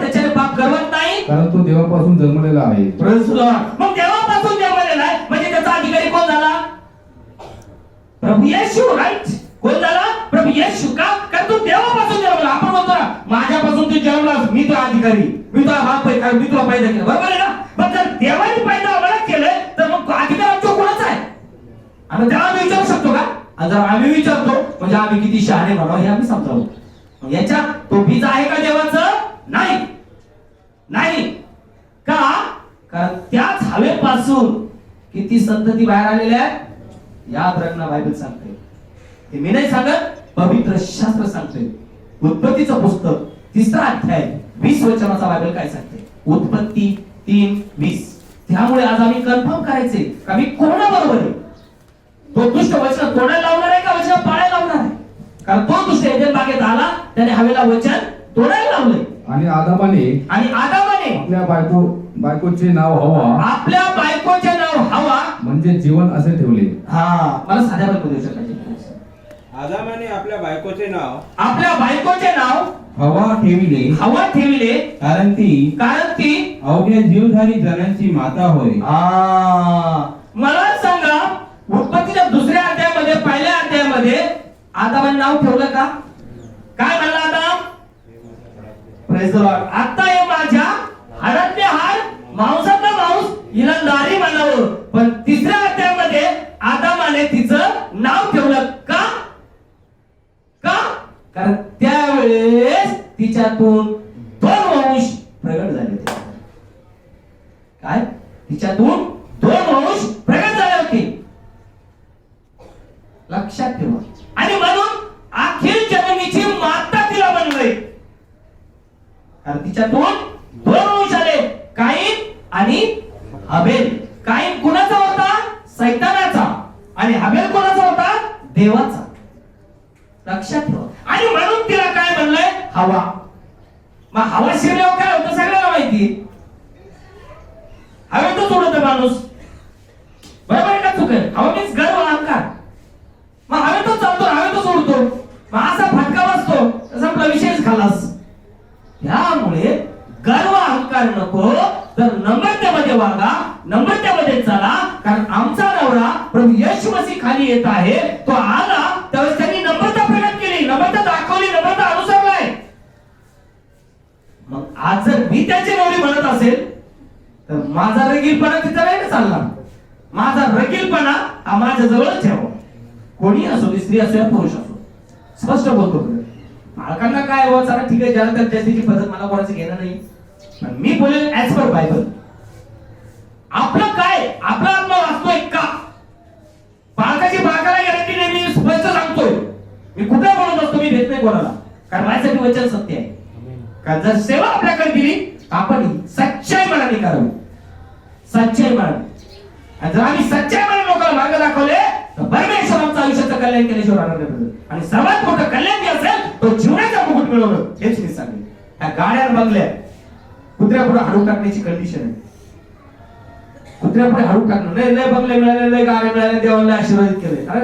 त्याच्याने पाप करवत नाही कारण तो देवापासून जन्मलेला आहे. मग देवापासून जन्मलेला आहे म्हणजे त्याचा अधिकारी कोण झाला? प्रभू येशू. राईट. कोण झाला? प्रभू येशू. का? कारण तू देवापासून जन्मला. आपण म्हणतो ना, माझ्यापासून तू जन्मलास, मी तो अधिकारी, मी तो बाप आहे, कारण मी तुला पैदा केला. बरोबर आहे ना? पण जर देवाने पैदा आम्हाला केलंय तर मग अधिकार आमचा कोणाचा आहे? आणि तेव्हा आम्ही विचारू शकतो का? आणि जर आम्ही विचारतो म्हणजे आम्ही किती शहाणे म्हणावं हे आम्ही समजावं. याच्या तो बीज आहे का देवाचं? नाही, नाही. का? कारण त्याच हवेपासून किती संतती बाहेर आलेल्या आहेत याद रखना. बायबल सांगते, हे मी नाही सांगत, पवित्र शास्त्र सांगते. उत्पत्तीचं पुस्तक 3रा अध्याय 20 वचनाचा बायबल काय सांगते? उत्पत्ती 3:20. त्यामुळे आज आम्ही कन्फर्म करायचे का मी कोणाबरोबर आहे? तो दुष्ट वचन तोडायला लावणार आहे का वचन पाळायला लावणार आहे? कारण तो दुष्ट एदेन बागेत आला, त्याने हवेला वचन तोडायला लावले. आणि आदामाने आपल्या बायकोचे नाव हवा म्हणजे जीवन असे ठेवले. मला साध्या बायको शकायचे. आदामाने आपल्या बायकोचे नाव हवा ठेविले कारण ती अवघ्या जीवधारी जनांची माता होय. मला सांगा, उत्पत्तीच्या 2ऱ्या अध्यायामध्ये 1ल्या अध्यायामध्ये आदामाने नाव ठेवलं का? काय म्हणला आदाम? Praise the Lord. आता हे माझ्या हाडातले हाड, मांसातला मांस, हिला नारी म्हणावं. पण 3ऱ्या अध्यायामध्ये आदामाने तिचं नाव ठेवलं का? कारण त्यावेळेस तिच्यातून 2 वंश प्रगट झाले होते. काय? तिच्यातून 2 वंश प्रगट झाले होते. लक्षात ठेवा. आणि म्हणून अखिल जमिनीची माता तिला बनलंय. कारण तिच्यातून 2 वंश आले, काईन आणि हबेल. काईन कुणाचा होता? सैतानाचा. आणि हबेल कुणाचा होता? देवाचा. लक्षात ठेवा. आणि म्हणून तिला काय म्हणलंय? हवा. मग हवा शिरल्यावर काय होतं सगळ्यांना माहिती. हवेतच उडत माणूस. बरोबर आहे का? चुक आहे. हवा मीन्स गर्व, अहंकार. मग हवेतच चालतो, हवेतच उडतो. मग असा फटका बसतो, तसा आपला विषयच खालास. त्यामुळे गर्व अहंकार नको, तर नम्रतेमध्ये वागा, नम्रतेमध्ये चला. कारण आमचा नवरा प्रभू येशू मसीह खाली येत आहे. तो आला त्यावेळेस त्यांनी नम्रता प्रगट केली, नम्रता दाखवली, नम्रता अनुसरलाय. मग आज जर मी त्याची नवरी म्हणत असेल तर माझा रगीलपणा तिथं नाही ना चालणार. माझा रगीलपणा हा माझ्या जवळच ठेवा. कोणी असो, स्त्री असो या पुरुष असो. स्पष्ट बोलतो. मालकांना काय हवं, चला ठीक आहे, ज्याला तर त्याची पद्धत, मला कोणाचं घेणं नाही. पण मी बोलेल ऍज पर बायबल. आपलं काय, आपला आत्मा वाचतोय का? बाळकाची बाळकाला गॅरंटी नाही, मी स्पष्ट सांगतोय. मी कुठे बोलत असतो, मी देत नाही कोणाला. कारण माझ्यासाठी वचन सत्य आहे. कारण जर सेवा आपल्याकडे दिली, आपण सच्चाई मनाने करावी. सच्चाई मनाने. आणि जर आम्ही सच्चाई मनाने लोकांना मार्ग दाखवले तर परमेश्वर आमचं आयुष्याचं कल्याण केल्याशिवाय राहणार नाही. आणि सर्वात मोठं कल्याण जे असेल तो जीवनाचा मुकुट मिळवणं, हेच मी सांगेन. ह्या गाड्या बंगल्या कुत्र्या पुढे हाडून टाकण्याची कंडिशन आहे. कुत्र्या पुढे हाडून टाकणं नाही. नाही बंगले मिळाले, नाही गाड्या मिळाल्या, देवाला आशीर्वादित केले. अरे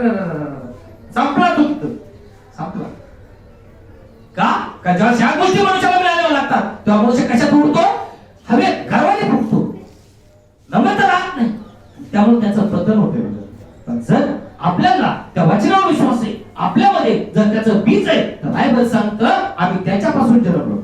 संपला तू, संपला. का जेव्हा ज्या गोष्टी मनुष्याला मिळाल्या लागतात तेव्हा मनुष्य कशात उडतो? हवेत, गर्वाने फुटतो. नम्रता राहत नाही. त्यामुळे त्याचं पतन होते. पण जर आपल्याला त्या वचनावर विश्वास आहे, आपल्यामध्ये जर त्याचं बीज आहे, तर बायबल सांगतं आम्ही त्याच्यापासून जन्मलो.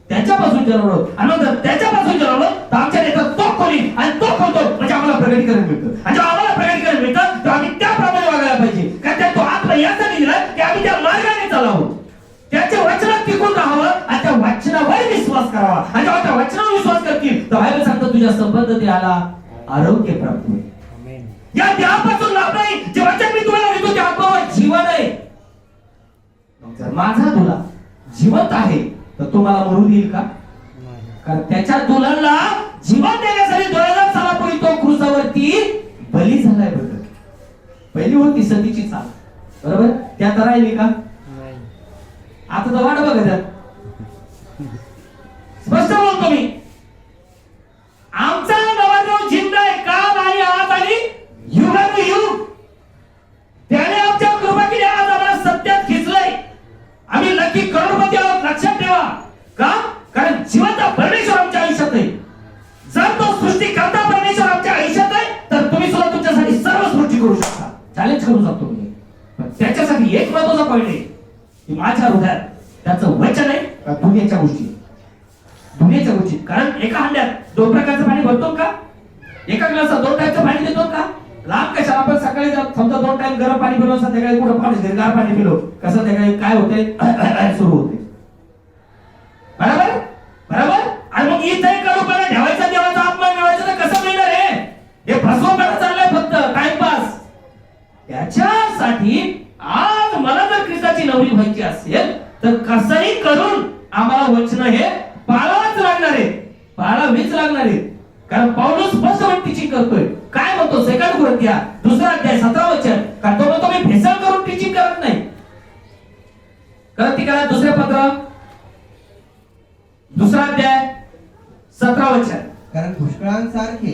त्याच्यापासून जन्मलो. आणि जर त्याच्यापासून जन्मलो तर आमच्या नेत्यात तो खोली आणि तो खोलतो, म्हणजे आम्हाला प्रगतीकरण मिळतं. आणि जेव्हा आम्हाला प्रगतीकरण मिळतं तेव्हा आम्ही त्याप्रमाणे वागायला पाहिजे. कारण तो आत्मा यासाठी दिलाय की आम्ही त्या मार्गाने चालावं, त्याच्या वचनात टिकून राहावं आणि त्या वचनावर विश्वास करावा. आणि जेव्हा त्या वचनावर विश्वास करतील तर बायबल सांगतं तुझ्या संबंधतेला आरोग्य प्राप्त होईल. या देहापासून लाभ नाही. जे वचन मी तुम्हाला देतो त्या आत्म्यावर जीवन आहे. जर माझा तुला जिवंत आहे तर तो मला मरू देईल का? कारण त्याच्या दुलाला जीवन देण्यासाठी 2000 सालापूर्वी तो क्रूसावरती बली झालाय. बघ, पहिली होती सतीची चाल, बरोबर? त्या तर राहिली का? आता तर वाट बघा त्यात. स्पष्ट बोलतो मी. आमचा नवरदेव जिंदा आहे, काल आणि आज आणि युगानुयुग. त्याने आमच्या कृपा केली, आज आम्हाला सत्यात खेचलंय. आम्ही नक्की करोडपती आहोत, लक्षात ठेवा. का? कारण जिवंत परमेश्वर आमच्या आयुष्यात आहे. जर तो सृष्टीकर्ता परमेश्वर आमच्या आयुष्यात आहे तर तुम्ही सुद्धा तुमच्यासाठी सर्व सृष्टी करू शकता, चॅलेंज करू शकतो तुम्ही. पण त्याच्यासाठी एक महत्त्वाचा पॉईंट आहे की माझ्या हृदयात त्याचं वचन आहे का दुनियाच्या गोष्टी. दुनियाच्या गोष्टी. कारण एका हंड्यात 2 प्रकारचं पाणी भरतो का? एका ग्लासात 2 टाईपचं पाणी देतो का? लांब कशाला? आपण सकाळी समजा 2 टाइम गरम पाणी पिलो, संध्याकाळी कुठं गार पाणी पिलो, कसं संध्याकाळी काय होतंय? सुरू होते. बरोबर बरोबर. आणि मग इथे करूपणा ठेवायचा, देवाचा आत्मा मिळवायचा, त्याच्यासाठी आज मला जर ख्रिस्ताची नवरी व्हायची असेल तर कसंही करून आम्हाला वचन हे पाळावंच लागणार आहे, पाळावीच लागणार आहे. कारण पौलुस स्पष्ट टीचिंग करतोय. काय म्हणतो 2 कोरिंथिया 2 अध्याय 17 वचन, का तो म्हणतो मी भेसळ करून टीचिंग करत नाही. करत ती करा 2 पत्र 2 अध्याय 17 वचन. कारण पुष्कळांसारखे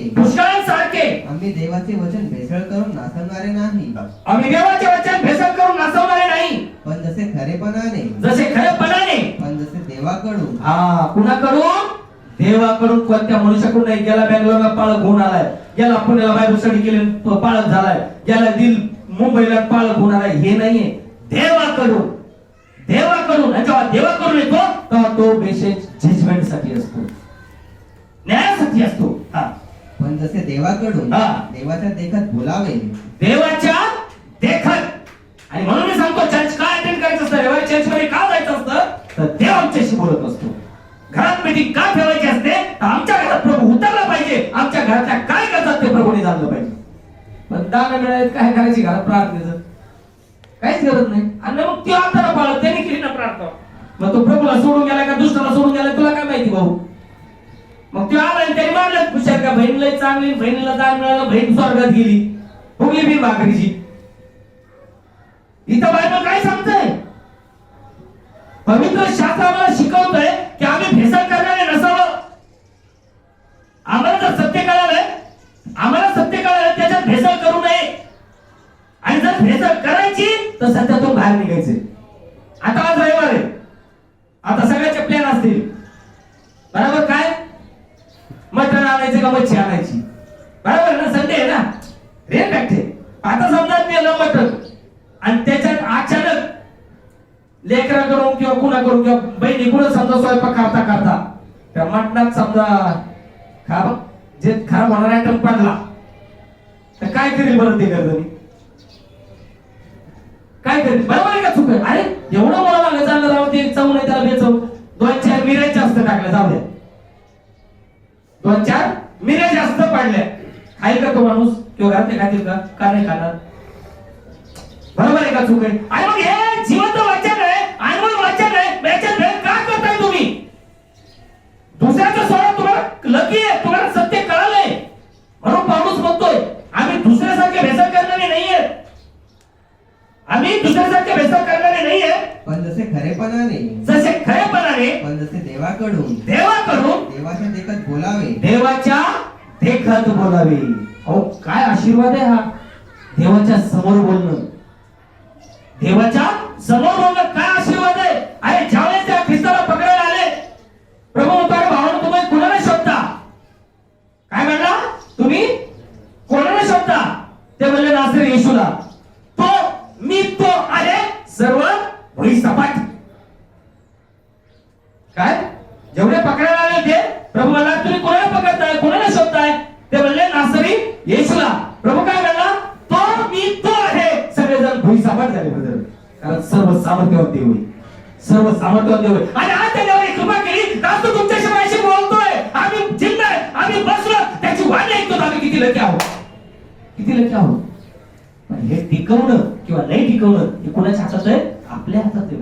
आम्ही देवाचे वचन भेसळ करून नाचवणारे नाही. आम्ही देवाचे वचन भेसळ करून नाचवणारे नाही, पण जसे खरेपणाने पण जसे देवाकडून. कुणाकडून? देवाकडून. कोणत्या मनुष्याकडून नाही. गेला बँगलोरला पाळक होऊन आलाय, गेला पुण्याला बायबल स्टडी केली पाळक झालाय, गेला मुंबईला पाळक होऊन आलाय, हे नाहीये. देवाकडून. आणि जेव्हा देवाकडून येतो तेव्हा तो मेसेज जजमेंट साठी असतो, न्यायासाठी असतो. पण जसे देवाकडून देवाच्या देखत बोलावे. देवाच्या देखत. आणि म्हणून मी सांगतो चर्च काय अटेंड करायचं असतं, रविवारी चर्च मध्ये का जायचं असतं, तर देव आमच्याशी बोलत असतो. घरात मीटिंग का ठेवायची असते, तर आमच्या घरात प्रभू उतरला पाहिजे, आमच्या घरातल्या काय करतात ते प्रभूने जाणलं पाहिजे. पण दान मिळाले काय करायची घरात प्रार्थनेचं काहीच गरज नाही. आणि मग ती आता पाळत त्याने केली ना प्रार्थना, मग तो प्रभूला सोडून गेला का दुष्टाला सोडून गेला तुला काय माहिती भाऊ. मग ते आला त्याने मारलं खुशाल का बहिणीला चांगली, बहिणीला दान मिळालं, बहीण स्वर्गात गेली, फुगली बी भाकरीची. इथं बायबल काय सांगतंय, पवित्र शास्त्र आम्हाला शिकवतंय की आम्ही भेसळ करणारे नसावं. आम्हाला जर सत्य कळालं त्याच्यात भेसळ करू नये. आणि जर भेसळ करायची तर सत्यातून बाहेर निघायचे. आता आज रविवार आहे, आता सगळ्याचे प्लॅन असतील बरोबर. काय मटण आणायचं का मच्छी आणायची, बरोबर ना. संडे आहे ना, रे फॅक्ट. आता समजा नेलं मटण आणि त्याच्यात अचानक लेकराकडून किंवा कुणाकडून किंवा बहिणी कुणा समजा स्वयंपाक करता त्या मटणात समजा जे खराब होणारा आयटम पडला तर काय करेल बरं ते गर्दनी, काय करेल. बरोबर आहे का चुक आहे. अरे एवढं मला मागे चाललं राहू ते चव नाही त्याला बेचव, 2-4 मिऱ्या जास्त टाकल्या जाऊ द्या, 2-4 मिऱ्या जास्त पडल्या, खाईल का तो माणूस किंवा घरात खातील का नाही खाणार. बरोबर आहे का चुक आहे. आणि मग हे जिवंत वाचन आहे, अनमोल वाचन आहे, वाचन का करताय तुम्ही. दुसऱ्याचं सोडा, तुम्हाला लकी आहे, तुम्हाला सत्य कळालंय. म्हणून पौलुस म्हणतोय आम्ही दुसऱ्यासारखे भेसळ करणारे नाहीये, आम्ही दुसऱ्यासारखे भेसळ करणारे नाहीये. पण जसे खरेपणाने पण जसे देवाकडून देवाच्या देखत बोलावे. देवाच्या देखत बोलावे. अहो काय आशीर्वाद आहे हा, देवाच्या समोर बोलणं. देवाच्या समोर बोलणं काय आशीर्वाद आहे. अरे ज्यावेळेस त्या ख्रिस्ताला पकडायला आले, प्रभू म्हणतो भावानं तुम्ही कोणाला शोधता. काय म्हणला, तुम्ही कोणाला शोधता. ते म्हणले नासरी येशूला. मी तो आहे सर्व भुई सपाट. काय जेवढे पकडायला आले ते प्रभू म्हणला तुम्ही कोणाला पकडताय, कोणाला शोधताय. ते म्हणले नासरी येशूला. प्रभू काय म्हणला, तो मी तो आहे. सगळेजण भुई सपाट झाले ब्रदर. कारण सर्व सामर्थ्यवान देव आहे, सर्व सामर्थ्यवान देव आहे. आणि आज त्या देवाने कृपा केली, आज तो तुमच्याशी माझ्याशी बोलतोय. आम्ही जिंद आहे, आम्ही बसलो, त्याची वाणी ऐकतो. आम्ही किती लकी आहोत, किती लकी आहोत. पण हे टिकवणं किंवा नाही टिकवणं हे कोणाच्या हातात आहे, आपल्या हातात आहे,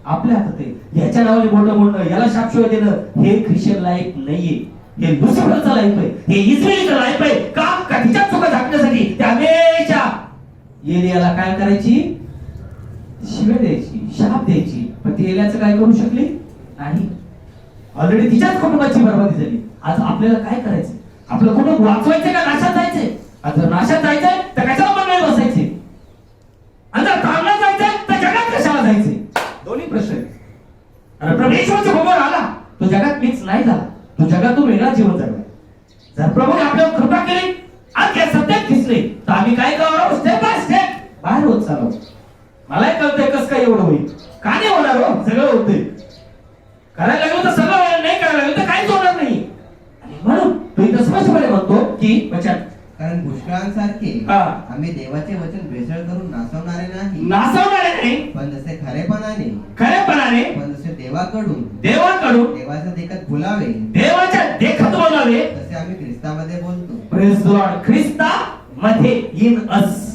आपल्या हातात आहे. याच्या नावाने बोलणं, याला शापशिवाय देणं हे ख्रिश्चन लाईफ नाहीये. हे लुसिफरचा लाईफ आहे, हे इस्रायलीचं लाईफ आहे. का तिच्या चुका झाकण्यासाठी त्या हमेशा एलियाला काय करायची, शिव्या द्यायची, शाप द्यायची. पण ती एलियाचं काय करू शकली नाही. ऑलरेडी तिच्याच कुटुंबाची बर्बादी झाली. आज आपल्याला काय करायचं, आपलं कुटुंब वाचवायचं का नाशात जायचंय. जर नाशात जायचंय तर कशाला मंडळी बसायचे, आणि जर चांगलं जायचंय तर जगात कशाला जायचंय. दोन्ही प्रश्न आहेत. आणि परमेश्वराच्या बरोबर आला तो जगात मिक्स नाही झाला, तो जगातून वेगळा जीवन जगला. जर प्रभूने आपल्यावर कृपा केली आणि या सत्यात दिसले तर आम्ही काय करावं, स्टेप बाय स्टेप बाहेर होत चालू. मलाही कळतंय कसं काय एवढं होईल, का नाही होणार हो. सगळं होतंय, करायला लागलं तर सगळं होईल, नाही करायला लागलं तर काहीच होणार नाही. आणि म्हणून तो इथं स्पष्टपणे म्हणतो की वचन, कारण पुष्कळांसारखे आम्ही देवाचे वचन भेसळ करून नाचवणारे नाही, पण जसे खरेपणाने पण जसे देवाकडून देवाच्या देखत बोलावे, तसे आम्ही ख्रिस्तामध्ये बोलतो. Praise the lord. ख्रिस्तामध्ये इन अस.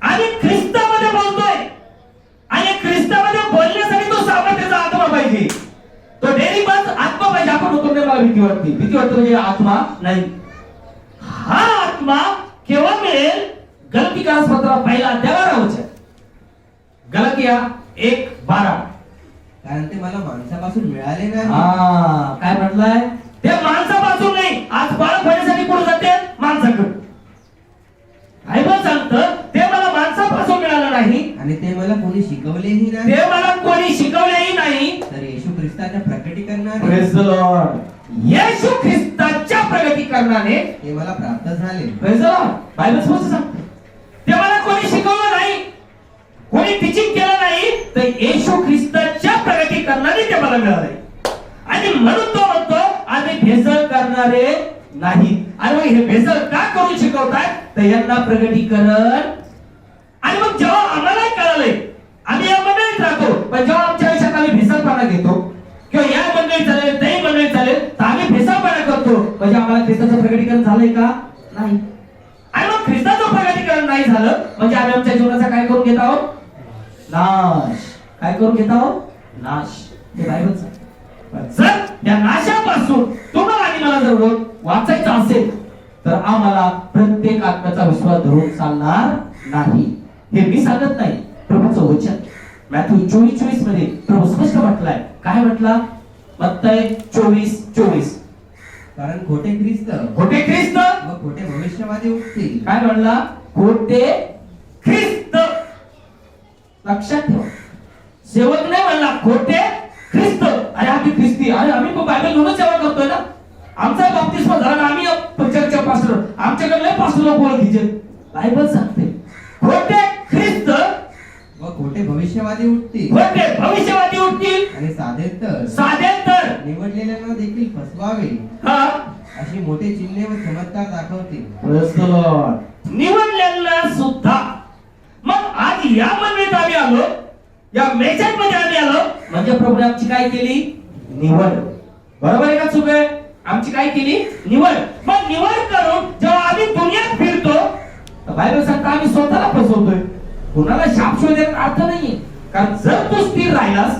आणि ख्रिस्तामध्ये बोलतोय आणि ख्रिस्तामध्ये बोलण्यासाठी तो सामर्थ्याचा आत्मा पाहिजे, तो डेरिंगबाज आत्मा पाहिजे. आपण होतो नाही, मला भीती वाटते म्हणजे आत्मा नाही. हा आत्मा केव्हा मिळेल? गलतिकास पत्र पहिला अध्याय 12 वचन, गलतिया 1:12. कारण ते मला माणसापासून मिळाले नाही. काय म्हटलंय? ते माणसापासून नाही. आज बाळक होण्यासाठी कोण जाते? माणसाकडे. बायबल सांगतं ते मला माणसापासून मिळालं नाही आणि ते मला कोणी शिकवलेही नाही. ते मला कोणी शिकवलेही नाही. तर येशू ख्रिस्ताच्या प्रकटीकरणाने, प्रेज द लॉर्ड, येशू ख्रिस्ताच्या प्रगतीकरणाने ते मला प्राप्त झाले. Praise the Lord. बायबल स्पष्ट सांगते ते मला कोणी शिकवलं नाही, कोणी टीचिंग केलं नाही, तर येशू ख्रिस्ताच्या प्रगतीकरणाने ते मला मिळाले. आणि म्हणून तो म्हणतो आम्ही भेसळ करणारे नाही. आणि मग हे भेसळ का करून शिकवताय? तर यांना प्रगतीकरण. आणि मग जेव्हा आम्हाला कळालंय, आम्ही या मंडळीत राहतो, पण जेव्हा आमच्या आयुष्यात आम्ही भेसळपणा घेतो किंवा या मंडळीत चालेल त्याही मंडळीत चालेल तर आम्ही भेसळपणा करतो, म्हणजे आम्हाला ख्रिस्ताचं प्रगतीकरण झालंय का? नाही. आणि मग ख्रिस्ताचं प्रगतीकरण नाही झालं म्हणजे आम्ही आमच्या जीवनाचा काय करून घेत आहोत? नाश. काय करून घेत आहोत? नाश. हे बायबलचं. जर या नाशापासून तुम्हाला आणि मला जर वाचायचं असेल तर आम्हाला प्रत्येक आत्म्याचा विश्वास धरून चालणार नाही. हे मी सांगत नाही, प्रभूचं वचन. मॅथ्यू 24:24 मध्ये प्रभू स्पष्ट म्हटलाय. काय म्हटला? मत्तय 24:24. कारण खोटे ख्रिस्त व खोटे भविष्यवादी उठतील. काय म्हणला? खोटे ख्रिस्त. लक्षात ठेवा, सेवक नाही म्हणला, खोटे ख्रिस्त. अरे आम्ही ख्रिस्ती, अरे आम्ही बायबल घेऊनच सेवा करतोय ना, आमचा बाप्तिस्मा झाला ना, आम्ही चर्चच्या पास्टर, आमच्याकडे लय पास्टर बोल घ्यायचे. बायबल सांगते खोटे ख्रिस्त व खोटे भविष्यवादी उठतील. खोटे भविष्यवादी उठतील आणि साधे तर निवडलेल्यांना देखील फसवावे हा अशी मोठे चिन्हे व चमत्कार दाखवतील. Praise the Lord. निवडलेल्यांना सुद्धा. मग आज या मंडळीत आम्ही आलो, या मेसेज मध्ये आम्ही आलो म्हणजे प्रभूने आमची काय केली? निवड. बरोबर आहे का चूक आहे? आमची काय केली? निवड. मग निवड करून जेव्हा आम्ही दुनियात फिरतो तर बायबल सांगतं आम्ही स्वतःला फसवतोय, कोणाला शाप शोधण्यात अर्थ नाहीये. कारण जर तू स्थिर राहिलास,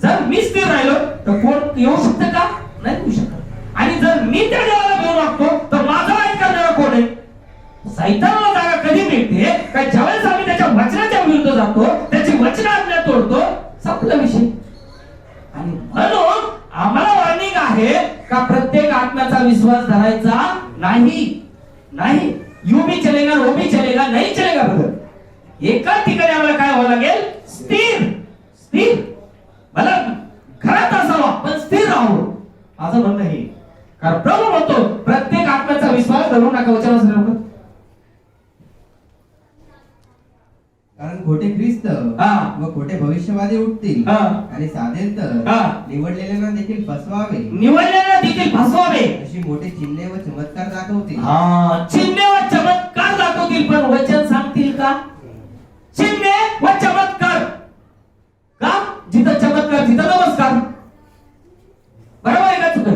जर मी स्थिर राहिलो तर कोण येऊ शकतं का? नाही येऊ शकत. आणि जर मी त्या देवाला घेऊन वागतो तर माझा ऐक करणारा कोण आहे? सैतानाला जागा कधी मिळते? काय ज्यावेळेस आम्ही त्याच्या वचनाच्या विरुद्ध जातो, त्याची वचन आज्ञा तोडतो, संपला विषय. आणि म्हणून आम्हाला वॉर्निंग आहे का प्रत्येक आत्म्याचा विश्वास धरायचा नाही. यू भी चलेगा, वो भी चलेगा, नहीं चलेगा ब्रदर. एका ठिकाणी आम्हाला काय व्हावं लागेल? स्थिर. मला घरात असावा पण स्थिर राहावं, माझं म्हणणं हे. कारण प्रभू म्हणतो प्रत्येक आत्म्याचा विश्वास धरू नका. वचनाचं कारण खोटे ख्रिस्त व खोटे भविष्यवादी उठतील आणि साधे तर निवडलेल्यांना देखील फसवावे अशी मोठे चिन्हे व चमत्कार दाखवतील. चिन्हे व चमत्कार दाखवतील, पण वचन सांगतील का? चिन्हे व चमत्कार का? जिथं चमत्कार तिथं नमस्कार. बरोबर आहे का? चुक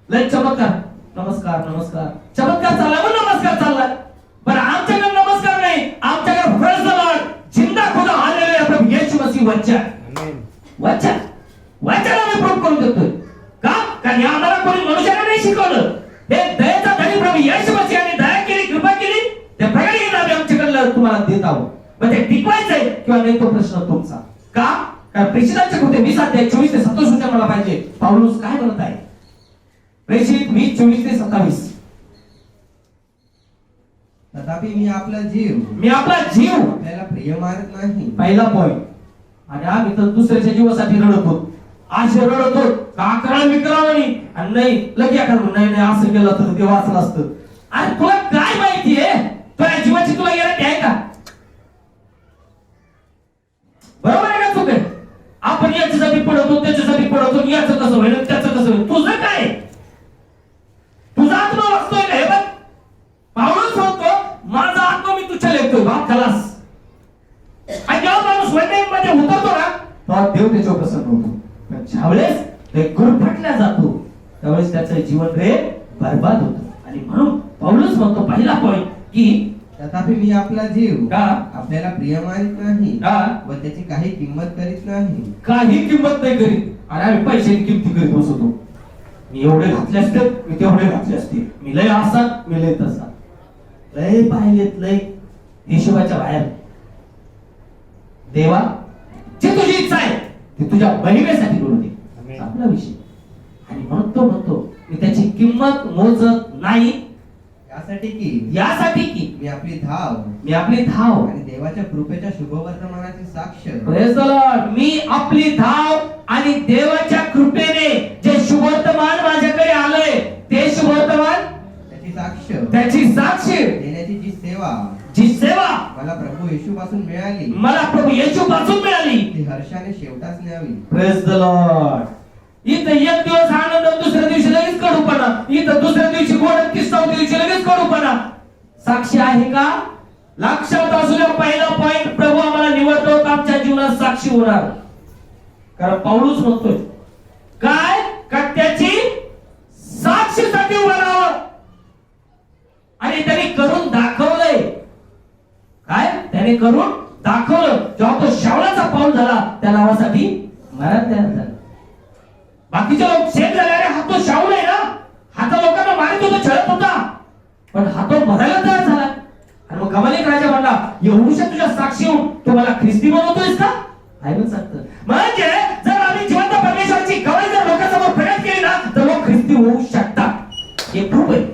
लय चमत्कार, नमस्कार चमत्कार चालला पण नमस्कार चालला, पण आमच्याकडे नमस्कार नाही. आमच्याकडे प्रेज द लॉर्ड, जिंदा खुदा हालेलुया प्रभू येशू मसीह वचन आम्ही प्रूव्ह करून देतोय का? कारण आम्हाला कोणी मनुष्याने नाही शिकवलं. हे दयेचा धनी प्रभू येशू मसीह यांनी दया केली, कृपा केली, त्या प्रकारे आम्ही आमच्याकडे तुम्हाला देत आहोत. पण ते टिकवायचंय किंवा नाही तो प्रश्न तुमचा. का? कारण प्रेषितांचे कृत्य 20:24-27 मला पाहिजे. पौलुस काय म्हणत आहे? प्रेषित 20:24-27. तथापि मी आपला जीव आपल्याला प्रिय मानत नाही. पहिला पॉइंट. आणि आम्ही तर दुसऱ्याच्या जीवासाठी रडतो, आज रडतो का करा विक्रावणी, आणि नाही लगे नाही असं केलं तर ते वाचलं असतं. आणि तुला काय माहितीये तुझ्या जीवाची तुला गॅरंटी आहे का? बरोबर आहे का? चुक आहे. आपण याच्यासाठी पडवतो, त्याच्यासाठी पडवतो, याचं कसं होईल, त्याचं कसं होईल. तुझं काय? तुझा आत्मा वाचतोय का? हे बघ पाऊलच म्हणतो माझा आत्मा मी तुझ्या लेखतोय. बाप खलास. आणि जेव्हा माणूस वैद्यमध्ये उतरतो ना तेव्हा देव त्याच्यावर प्रसन्न होतो. पण ज्यावेळेस ते गुरफटल्या जातो त्यावेळेस त्याचं जीवन रे बर्बाद होतं. आणि म्हणून पौलुस म्हणतो पहिला पॉइंट की तथापि मी आपला जीव का? आपल्याला प्रिय मानित नाही का? व त्याची काही किंमत करीत नाही. काही किंमत नाही करीत. आणि आम्ही पैशाची किंमती करीत बसतो. मी एवढे घातले असते, मी तेवढे घातले असते, मी लय असा, मी लय तसा, लय पाहिलेत, लय हिशोबाच्या बाहेर. देवा, जे तुझी इच्छा आहे ती तुझ्या महिमेसाठी करू दे, आपला विषय. आणि म्हणतो मी त्याची किंमत मोजत नाही, यासाठी की मी आपली धाव आणि देवाच्या कृपेच्या शुभवर्तमानाची साक्ष Praise the Lord. मी आपली धाव आणि देवाच्या कृपेने जे शुभवर्तमान माझ्याकडे आलंय ते शुभवर्तमान त्याची साक्ष देण्याची जी सेवा मला प्रभू येशू पासून मिळाली ती हर्षाने शेवटाच न्यावी. Praise the Lord. इथं एक दिवस आनंद, दुसऱ्या दिवशी लगेच कडूपणा, इथं दुसऱ्या दिवशी गोड, तिसऱ्या दिवशी लगेच कडूपणा. साक्षी आहे का? लक्षात असू द्या, पहिला पॉइंट, प्रभू आम्हाला निवडतो, आमच्या जीवनात साक्षी होणार. कारण पाऊलच म्हणतोय काय का त्याची साक्षीसाठी उभं राहावं. आणि त्याने करून दाखवलंय. काय त्याने करून दाखवलं. जेव्हा तो शावलाचा पाऊल झाला, त्या नावासाठी मरण तयार झाला. बाकीचे लोक शेत झाले, हा तो शाऊल आहे ना, हा तर लोकांना मारित होता, छळत होता, पण हा तो मरायला तयार झाला. आणि मग गमालिक राजा म्हणला, एवढ्या तुझ्या साक्षी होऊन तू मला ख्रिस्ती बनवतोयस का? ऐकून सांगतं म्हणजे जर आम्ही जिवंत परमेश्वराची गवाही जर लोकांसमोर प्रकट केली ना, तर लोक ख्रिस्ती होऊ शकतात. हे प्रूफ आहे.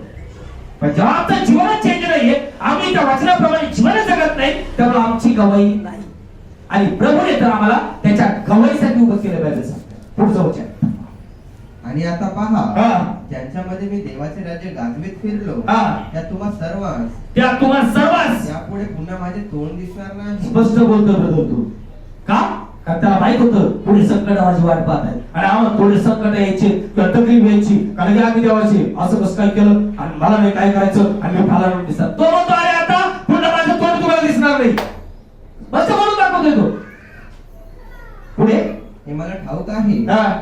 पण जेव्हा आमचं जीवनच चेंज नाहीये, आम्ही त्या वचनाप्रमाणे जीवन जगत नाही, तेव्हा आमची गवाही नाही. आणि प्रभूने तर आम्हाला त्याच्या गवाहीसाठी उभं केलं पाहिजे. पुढचं वचन. आणि आता पहा, ज्यांच्यामध्ये मी देवाचे राज्य गाजवीत फिरलो, त्या तुम्हा सर्वांस यापुढे पुन्हा माझे तोंड दिसणार नाही. स्पष्ट बोलतो ब्रदर तू. का? कारण त्याला माहित होतं पुढे संकट माझी वाट पाहत आहे, आणि आम्हाला थोडे संकट यायचे किंवा तकलीफ यायची, कारण की आम्ही देवाचे असं कसं काय केलं आणि मला नाही काय करायचं, आणि मी फाला दिसतात. तो म्हणतो अरे आता पुन्हा माझं तोंड तुम्हाला दिसणार नाही. स्पष्ट बोलून दाखवतोय तो. पुढे हे मला ठाऊक आहे,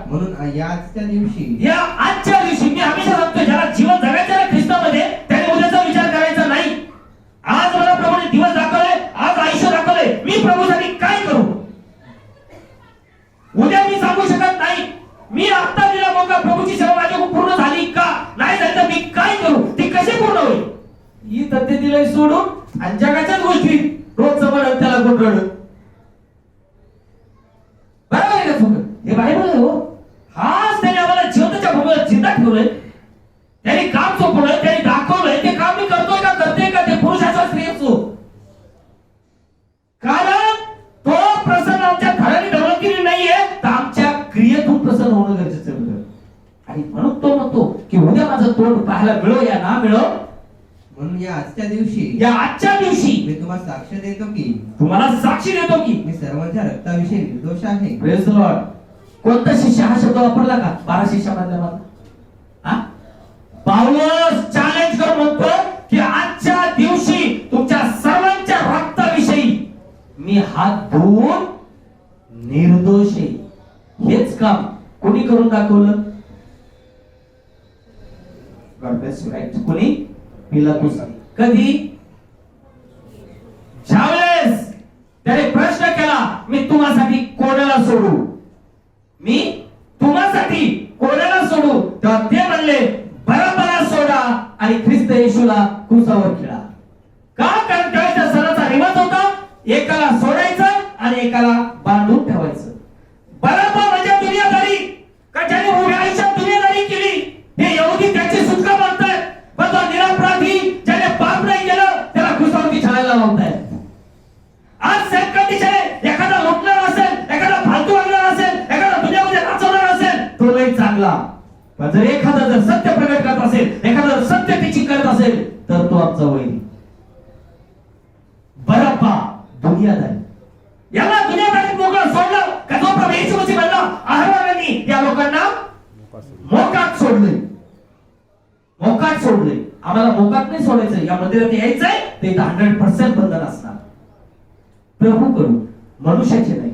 म्हणून या आजच्या दिवशी मी हमेशा सांगतो, ज्याला जीवन जगायचं आहे ख्रिस्तामध्ये, त्याने उद्याचा विचार करायचा नाही. आज मला प्रभूने दिवस दाखवले, आज आयुष्य दाखवले, मी प्रभूसाठी काय करू. उद्या मी सांगू शकत नाही, मी आता दिला मौका, प्रभूची सेवा माझ्याकडून पूर्ण झाली का नाही झाली तर मी काय करू, ती कशी पूर्ण होईल. ही तथ्य दिलंय सोडून आणि जगाच्याच गोष्टी रोज समोर त्याला गुंडळ. बरोबर आहे का चुक? हे बायबल आहे हो. हाच त्याने आम्हाला जिवंतच्या भूमीवर जिंदा ठेवलंय, त्याने काम सोपवलंय, त्याने दाखवलंय. ते काम मी करतोय का, करते का, ते पुरुष असो स्त्री असो. कारण तो प्रसन्न आमच्या घराने ढवळकिरी नाहीये, तर आमच्या क्रियेतून प्रसन्न होणं गरजेचं आहे. आणि म्हणून तो म्हणतो की उद्या माझं तोंड पाहायला मिळो या ना मिळो, म्हणून या आजच्या दिवशी मी तुम्हाला साक्षी देतो की मी सर्वांच्या रक्ताविषयी निर्दोष आहे. Praise the Lord. कोणता शिष्य हा शब्द वापरला का? 12 शिष्यामधल्या मला पाऊलच चॅलेंज करून म्हणतो की आजच्या दिवशी तुमच्या सर्वांच्या रक्ताविषयी मी हात धुवून निर्दोष आहे. हेच काम कोणी करून दाखवलं? God bless you. राईट. कोणी? पिलातुस. कधी? ज्यावेळेस त्याने प्रश्न केला, मी तुम्हासाठी कोणाला सोडू, मी तुम्हासाठी कोणाला सोडू, तेव्हा ते म्हणले बराबरा सोडा आणि ख्रिस्त येशूला क्रूसावर खिळा. का? कारण त्याच्या सणाचा रिवाज होता, एकाला सोडायचं आणि एकाला बांधून ठेवायचं. बराबर म्हणजे दुनियादारी, का ज्याने उभ्या आयुष्यात दुनियादारी केली, हे यहुदी त्याची सुटका मागतायत. पण तो निरपराधी ज्याने पाप नाही केलं त्याला क्रूसावरती छाडायला लावतायत. आज सेकंड दिशेने एखादा लुटणार असेल, एखादा फालतू वागणार असेल, एखादा दुनियामध्ये नाचवणार असेल, तो लई चांगला. पण जर एखादा जर सत्य प्रकट करत असेल, एखादा जर सत्य टीचिंग करत असेल, तर तो आमचा वैरी. बराब्बा दुनियादारी. याला दुनियादारीत मोकळं सोडलं का? जो प्रभू येशू मसीह म्हणला अहरोनांनी या लोकांना मोकाट सोडले. मोकाट सोडले. आम्हाला मोकाट नाही सोडायचं. या मंदिरात यायचंय ते 100% बंधन असणार. प्रभू करू, मनुष्याचे नाही,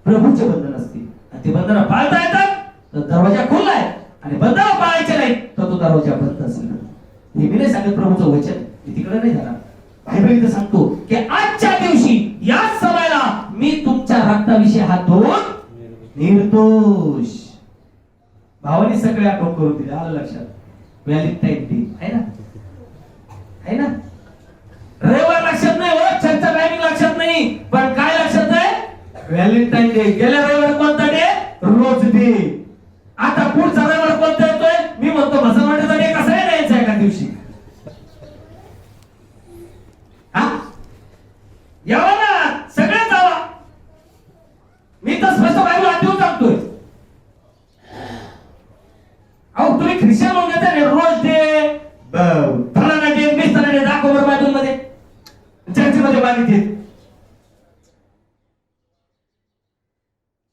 प्रभूचे बंधन असतील. आणि ते बंधन पाळता येतात तर दरवाजा खुला आहे, आणि बंधन पाळायचे नाही तर तो दरवाजा बंद असेल. हे मी नाही सांगत, प्रभूचं वचन. मी तिकडे नाही जाणार. बायबल इथं सांगतो की आजच्या दिवशी या सभाला मी तुमच्या रक्ताविषयी हात धुवून निर्दोष. भावानी सगळे आठवण करून दिले. आलं लक्षात? व्हॅलेंटाईन डे आहे ना, आहे ना. रविवार लक्षात नाही हो, चर्चा टायमिंग लक्षात नाही, पण काय लक्षात आहे? Valentine day. गेल्या रविवार कोणता डे? Rose day. आता पुढचा रविवार कोणता येतोय? मी म्हणतो मुसलमानाचा डे कसा आहे द्यायचा एका दिवशी. यावा ना, सगळे जावा. मी तर स्पष्ट बायबल आठवून सांगतोय. अहो तुम्ही ख्रिश्चन लोक घेता रोज डे, फलाना डे, मिस्टर डे दाखव बरं बायबल मध्ये, चर्चेमध्ये मागितले.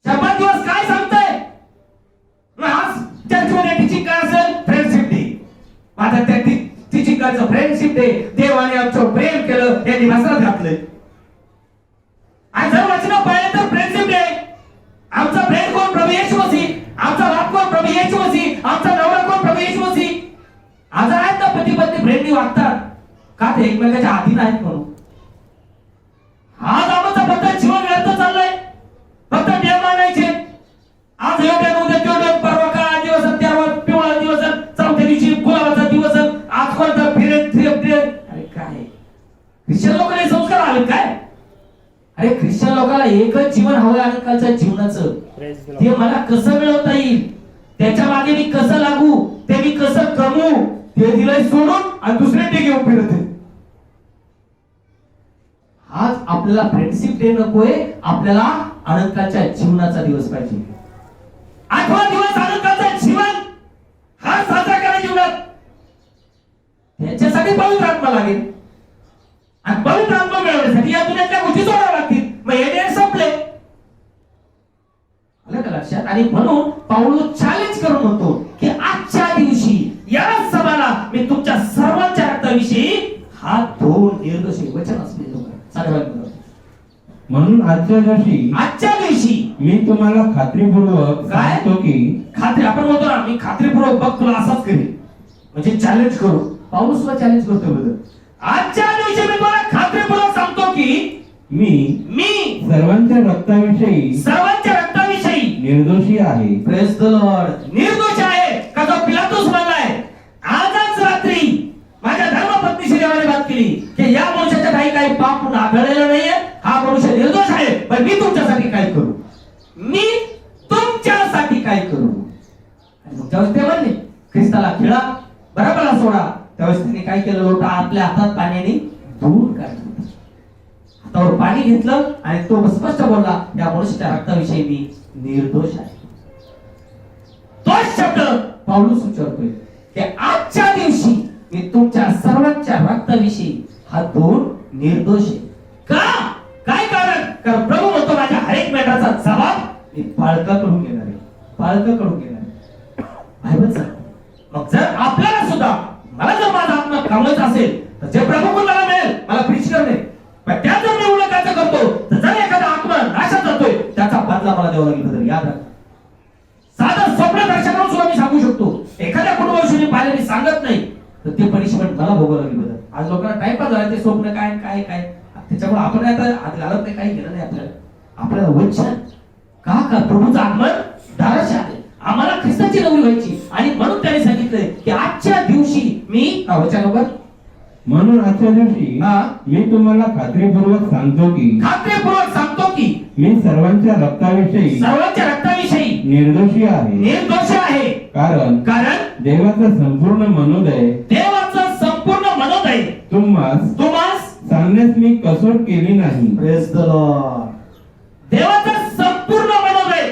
शपथ दिवस काय सांगताय? आज चर्चमध्ये टीचिंग काय असेल? Friendship day. आता त्या टीचिंग करायचं फ्रेंडशिप डे. देवाने आमच्यावर प्रेम केलं, यांनी भाषणात घातलंय. आज जर वचन पाहिलं तर फ्रेंडशिप डे. आमचा फ्रेंड कोण? प्रभू येशू मसीह. आमचा बाप कोण? प्रभू येशू मसीह. आमचा नवरा कोण? प्रभू येशू मसीह. आज आहेत ना पती पत्नी फ्रेंडली वागतात का? ते एकमेकाच्या अधीन आहेत म्हणून. आज आमचा फक्त जीवन व्यर्थ चाललंय, फक्त नियम मानायचे. आज एवढ्या उद्या तेवढ्या, परवा का दिवस, त्यावर पिवळा दिवस, चौथ्या दिवशी गुलाबाचा दिवस, आज कोणता फिरत फिरत. अरे काय ख्रिश्चन लोकांना संस्कार आले काय? अरे ख्रिश्चन लोकांना एकच जीवन हवं आजकालच्या जीवनाचं. ते मला कसं मिळवता येईल, त्याच्या मागे मी कसं लागू, ते मी कसं कमवू, ते दिलंय सोडून आणि दुसरे ते घेऊन फिरत आहे. आज आपल्याला फ्रेंडशिप डे नकोय, आपल्याला आनंदाच्या जीवनाचा दिवस पाहिजे. आठवा दिवस आनंदाचं जीवन हा साजरा करा जीवनात. त्याच्यासाठी पवित्र आत्मा लागेल, आणि पवित्र आत्मा मिळवण्यासाठी या दुनियातल्या गोष्टी सोडाव्या लागतील. मग हे डे संपले. आलं का लक्षात? आणि म्हणून पाऊल चॅलेंज करून म्हणतो की आजच्या दिवशी या सभाला मी तुमच्या सर्वांच्या रक्ताविषयी हात धुवून निर्दोष वचन असले लोक सगळ्यांना. म्हणून आजच्या दिवशी मी तुम्हाला खात्रीपूर्वक काय? सांगतो की खात्री आपण म्हणतो ना, मी खात्रीपूर्वक बघ तुला असाच करेन, म्हणजे चॅलेंज करू. पाऊल सुद्धा चॅलेंज करतो बघ. आजच्या दिवशी मी तुम्हाला खात्रीपूर्वक सांगतो की मी सर्वांच्या रक्ताविषयी निर्दोषी आहे. Praise the Lord. निर्दोष आहे का जो पिलातुस म्हणलाय. आजच रात्री माझ्या धर्मपत्नीशी देवाने बात केली की या मनुष्याच्या काही पाप आढळलेलं नाहीये, हा मनुष्य निर्दोष आहे, पण मी तुमच्यासाठी काय करू, मी तुमच्यासाठी काय करू. आणि त्यावेळेस ते म्हणले ख्रिस्ताला खिळा, बरोबर सोडा. त्यावेळेस त्यांनी काय केलं? लोटा आपल्या हातात पाण्याने धुवून काढलं, हातावर पाणी घेतलं आणि तो स्पष्ट बोलला या मनुष्याच्या रक्ताविषयी मी निर्दोष आहे. तोच शब्द पाऊलस उच्चारतोय की आजच्या दिवशी मी तुमच्या सर्वांच्या रक्ताविषयी हात धुवून निर्दोष आहे. का? काय कारण? कारण प्रभू म्हणतो माझ्या हरेक मॅटरचा जबाब मी पालकाकडून घेणार आहे, पालकाकडून घेणार आहे. बायबल सांगतो. मग जर आपल्याला सुद्धा, मला जर माझा आत्मा कामाचा असेल तर जे प्रभूकडून मला मिळेल मला प्रीच करणे, पण त्या जर मी उलटाचं करतो तर जर एखादा आत्मा नाशात जातोय त्याचा बदला मला द्यावा लागेल. याद राखा. साधं स्वप्न दर्शनावर सुद्धा मी सांगू शकतो. एखाद्या कुटुंबाविषयी पाहिलं मी सांगत नाही तर ते पनिशमेंट मला भोगावं लागेल. बदल आज लोकांना टाइमपास झाला, ते स्वप्न काय काय काय त्याच्यामुळे आपण आता हात घालत नाही, काही केलं नाही आपल्याला वचन का प्रभूचं आगमन दाराशी आले. आम्हाला ख्रिस्ताची नवरी व्हायची आणि म्हणून त्याने सांगितलंय की आजच्या दिवशी मी वचनावर म्हणून आजच्या दिवशी मी तुम्हाला खात्रीपूर्वक सांगतो की मी सर्वांच्या रक्ताविषयी निर्दोषी आहे. कारण देवाचा संपूर्ण मनोदय तुम्हास सांगण्यास मी कसोट केली नाही. Praise the Lord. देवाचा संपूर्ण मनोदय.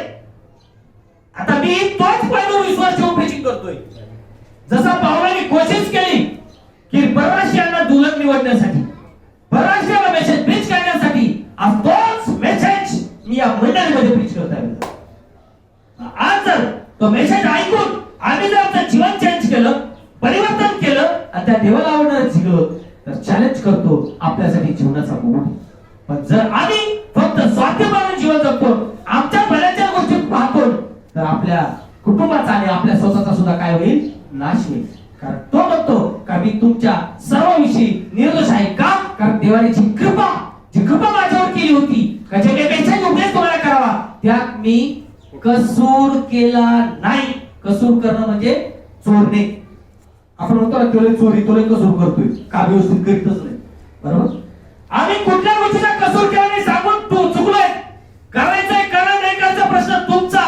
आता मी तोच पैलू विश्वास ठेवून प्रीचिंग करतोय. जसा पावलाने कोशिश केली की परराष्ट्रीयांना दुलत निवडण्यासाठी, परराष्ट्रीयांना मेसेज प्रीच करण्यासाठी, आज तोच मेसेज मी या मंडळीमध्ये प्रीच करत आहे. आज जर तो मेसेज ऐकून आम्ही जर आपलं जीवन चेंज केलं, परिवर्तन केलं आणि त्या देवाला आवडणारं जगलो तर चॅलेंज करतो आपल्यासाठी जीवनाचा मुकुट. पण जर आम्ही फक्त स्वार्थीपणाने जीवन जगतो, आमच्या भल्याच्या गोष्टी पाहतो तर आपल्या कुटुंबाचा आणि आपल्या स्वतःचा सुद्धा काय होईल? नाश होईल. कारण तो म्हणतो का मी तुमच्या सर्वांविषयी निर्दोष आहे. का? कारण त्यात मी कसूर केला नाही. कसूर करणं म्हणजे चोरणे. आपण म्हणतो ना तुला चोरी तुला कसूर करतोय का व्यवस्थित करीतच नाही. बरोबर. आम्ही कुठल्या गोष्टीचा कसूर केला नाही सांगून तू चुकलोय. करायचंय करा नाही करायचा प्रश्न तुमचा.